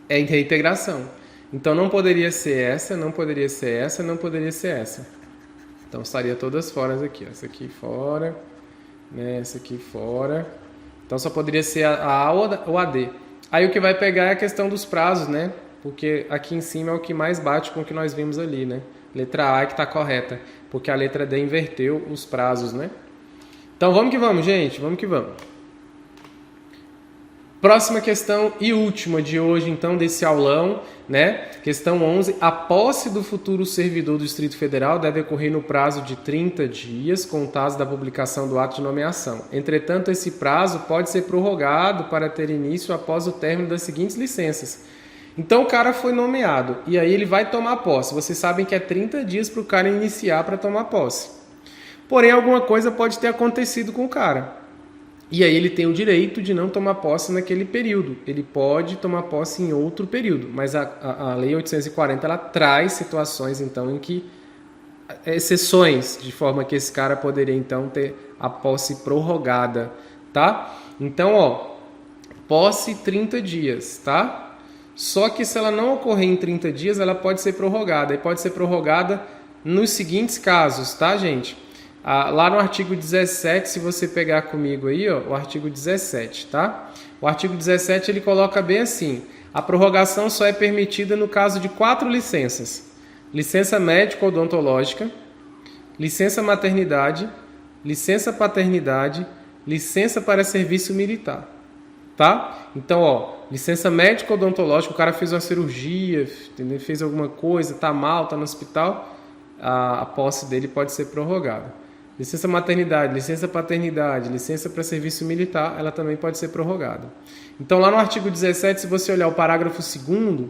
É reintegração. Então não poderia ser essa, não poderia ser essa, não poderia ser essa. Então estaria todas fora aqui, ó. Essa aqui fora, né? Essa aqui fora. Então só poderia ser a A ou a D. Aí o que vai pegar é a questão dos prazos, né? Porque aqui em cima é o que mais bate com o que nós vimos ali, né? Letra A é que está correta, porque a letra D inverteu os prazos, né? Então vamos que vamos, gente, vamos que vamos. Próxima questão e última de hoje, então, desse aulão, né? Questão 11. A posse do futuro servidor do Distrito Federal deve ocorrer no prazo de 30 dias, contados da publicação do ato de nomeação. Entretanto, esse prazo pode ser prorrogado para ter início após o término das seguintes licenças. Então, o cara foi nomeado e aí ele vai tomar posse. Vocês sabem que é 30 dias para o cara iniciar para tomar posse. Porém, alguma coisa pode ter acontecido com o cara. E aí ele tem o direito de não tomar posse naquele período. Ele pode tomar posse em outro período. Mas a Lei 840 ela traz situações, então, em que exceções, de forma que esse cara poderia, então, ter a posse prorrogada, tá? Então, ó, posse 30 dias, tá? Só que se ela não ocorrer em 30 dias, ela pode ser prorrogada. E pode ser prorrogada nos seguintes casos, tá, gente? Lá no artigo 17, se você pegar comigo aí, ó, o artigo 17, tá? O artigo 17 ele coloca bem assim: a prorrogação só é permitida no caso de 4 licenças: licença médico-odontológica, licença maternidade, licença paternidade, licença para serviço militar, tá? Então, ó, licença médico-odontológica, o cara fez uma cirurgia, entendeu? Fez alguma coisa, tá mal, tá no hospital, a posse dele pode ser prorrogada. Licença maternidade, licença paternidade, licença para serviço militar, ela também pode ser prorrogada. Então, lá no artigo 17, se você olhar o parágrafo 2º,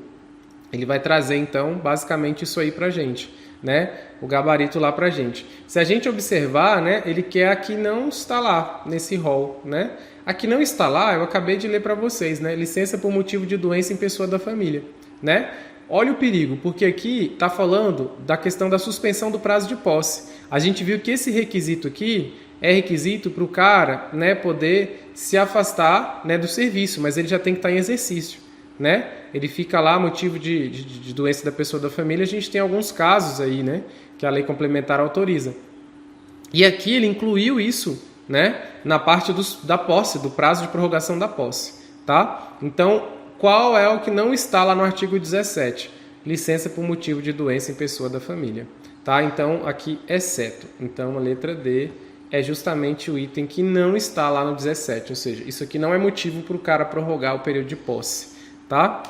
ele vai trazer, então, basicamente isso aí pra gente, né? O gabarito lá pra gente. Se a gente observar, né, ele quer aqui não está lá, nesse rol, né? Aqui não está lá, eu acabei de ler para vocês, né? Licença por motivo de doença em pessoa da família, né? Olha o perigo, porque aqui está falando da questão da suspensão do prazo de posse. A gente viu que esse requisito aqui é requisito para o cara, né, poder se afastar, né, do serviço, mas ele já tem que estar em exercício, né? Ele fica lá, motivo de doença da pessoa da família. A gente tem alguns casos aí, né, que a lei complementar autoriza. E aqui ele incluiu isso, né, na parte da posse, do prazo de prorrogação da posse, tá? Então, qual é o que não está lá no artigo 17? Licença por motivo de doença em pessoa da família, tá? Então, aqui, exceto. Então, a letra D é justamente o item que não está lá no 17, ou seja, isso aqui não é motivo para o cara prorrogar o período de posse, tá?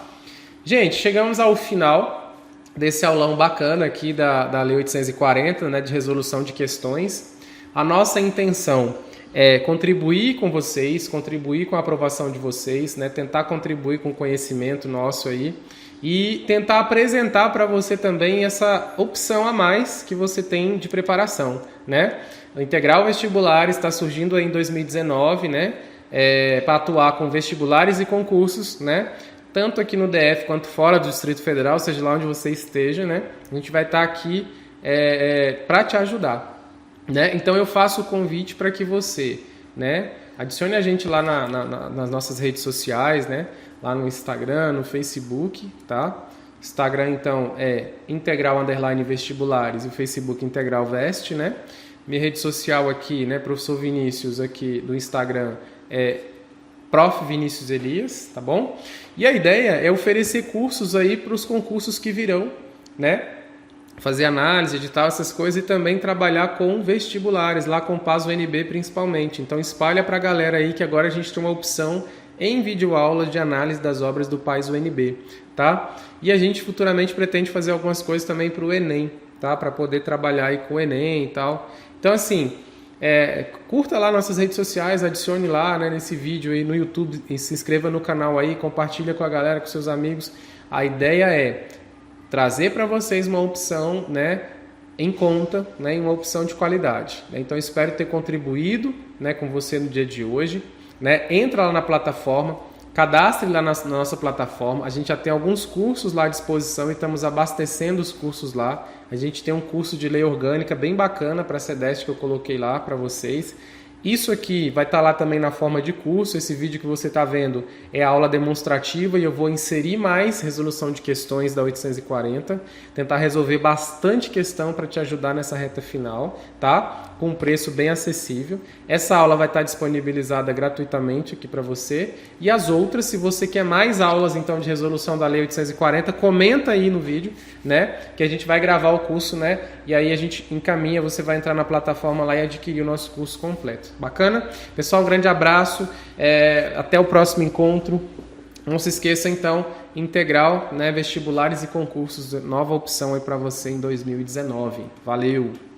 Gente, chegamos ao final desse aulão bacana aqui da Lei 840, né, de resolução de questões. A nossa intenção é contribuir com vocês, contribuir com a aprovação de vocês, né? Tentar contribuir com o conhecimento nosso aí e tentar apresentar para você também essa opção a mais que você tem de preparação, né? O Integral Vestibulares está surgindo aí em 2019, né? Para atuar com vestibulares e concursos, né? Tanto aqui no DF quanto fora do Distrito Federal, seja lá onde você esteja, né? A gente vai estar aqui para te ajudar. Né? Então eu faço o convite para que você, né, adicione a gente lá nas nossas redes sociais, né, lá no Instagram, no Facebook, tá? Instagram então é Integral_Vestibulares e o Facebook Integral Vest, né? Minha rede social aqui, né, Professor Vinícius aqui do Instagram é Prof. Vinícius Elias, tá bom? E a ideia é oferecer cursos aí para os concursos que virão, né? Fazer análise, edital, essas coisas, e também trabalhar com vestibulares, lá com o PAS UNB principalmente. Então espalha para a galera aí que agora a gente tem uma opção em videoaulas de análise das obras do PAS UNB, tá? E a gente futuramente pretende fazer algumas coisas também para o Enem, tá? Para poder trabalhar aí com o Enem e tal. Então assim, curta lá nossas redes sociais, adicione lá, né, nesse vídeo aí no YouTube, e se inscreva no canal aí, compartilha com a galera, com seus amigos. A ideia é trazer para vocês uma opção, né, em conta, né, uma opção de qualidade. Então, espero ter contribuído, né, com você no dia de hoje. Né? Entra lá na plataforma, cadastre lá na nossa plataforma. A gente já tem alguns cursos lá à disposição e estamos abastecendo os cursos lá. A gente tem um curso de lei orgânica bem bacana para a SEDEST que eu coloquei lá para vocês. Isso aqui vai estar lá também na forma de curso. Esse vídeo que você está vendo é a aula demonstrativa e eu vou inserir mais resolução de questões da 840, tentar resolver bastante questão para te ajudar nessa reta final, tá? com um preço bem acessível. Essa aula vai estar disponibilizada gratuitamente aqui para você. E as outras, se você quer mais aulas então de resolução da Lei 840, comenta aí no vídeo, né? Que a gente vai gravar o curso, né? E aí a gente encaminha, você vai entrar na plataforma lá e adquirir o nosso curso completo. Bacana? Pessoal, um grande abraço. Até o próximo encontro. Não se esqueça então, integral, né? Vestibulares e concursos, nova opção aí para você em 2019. Valeu!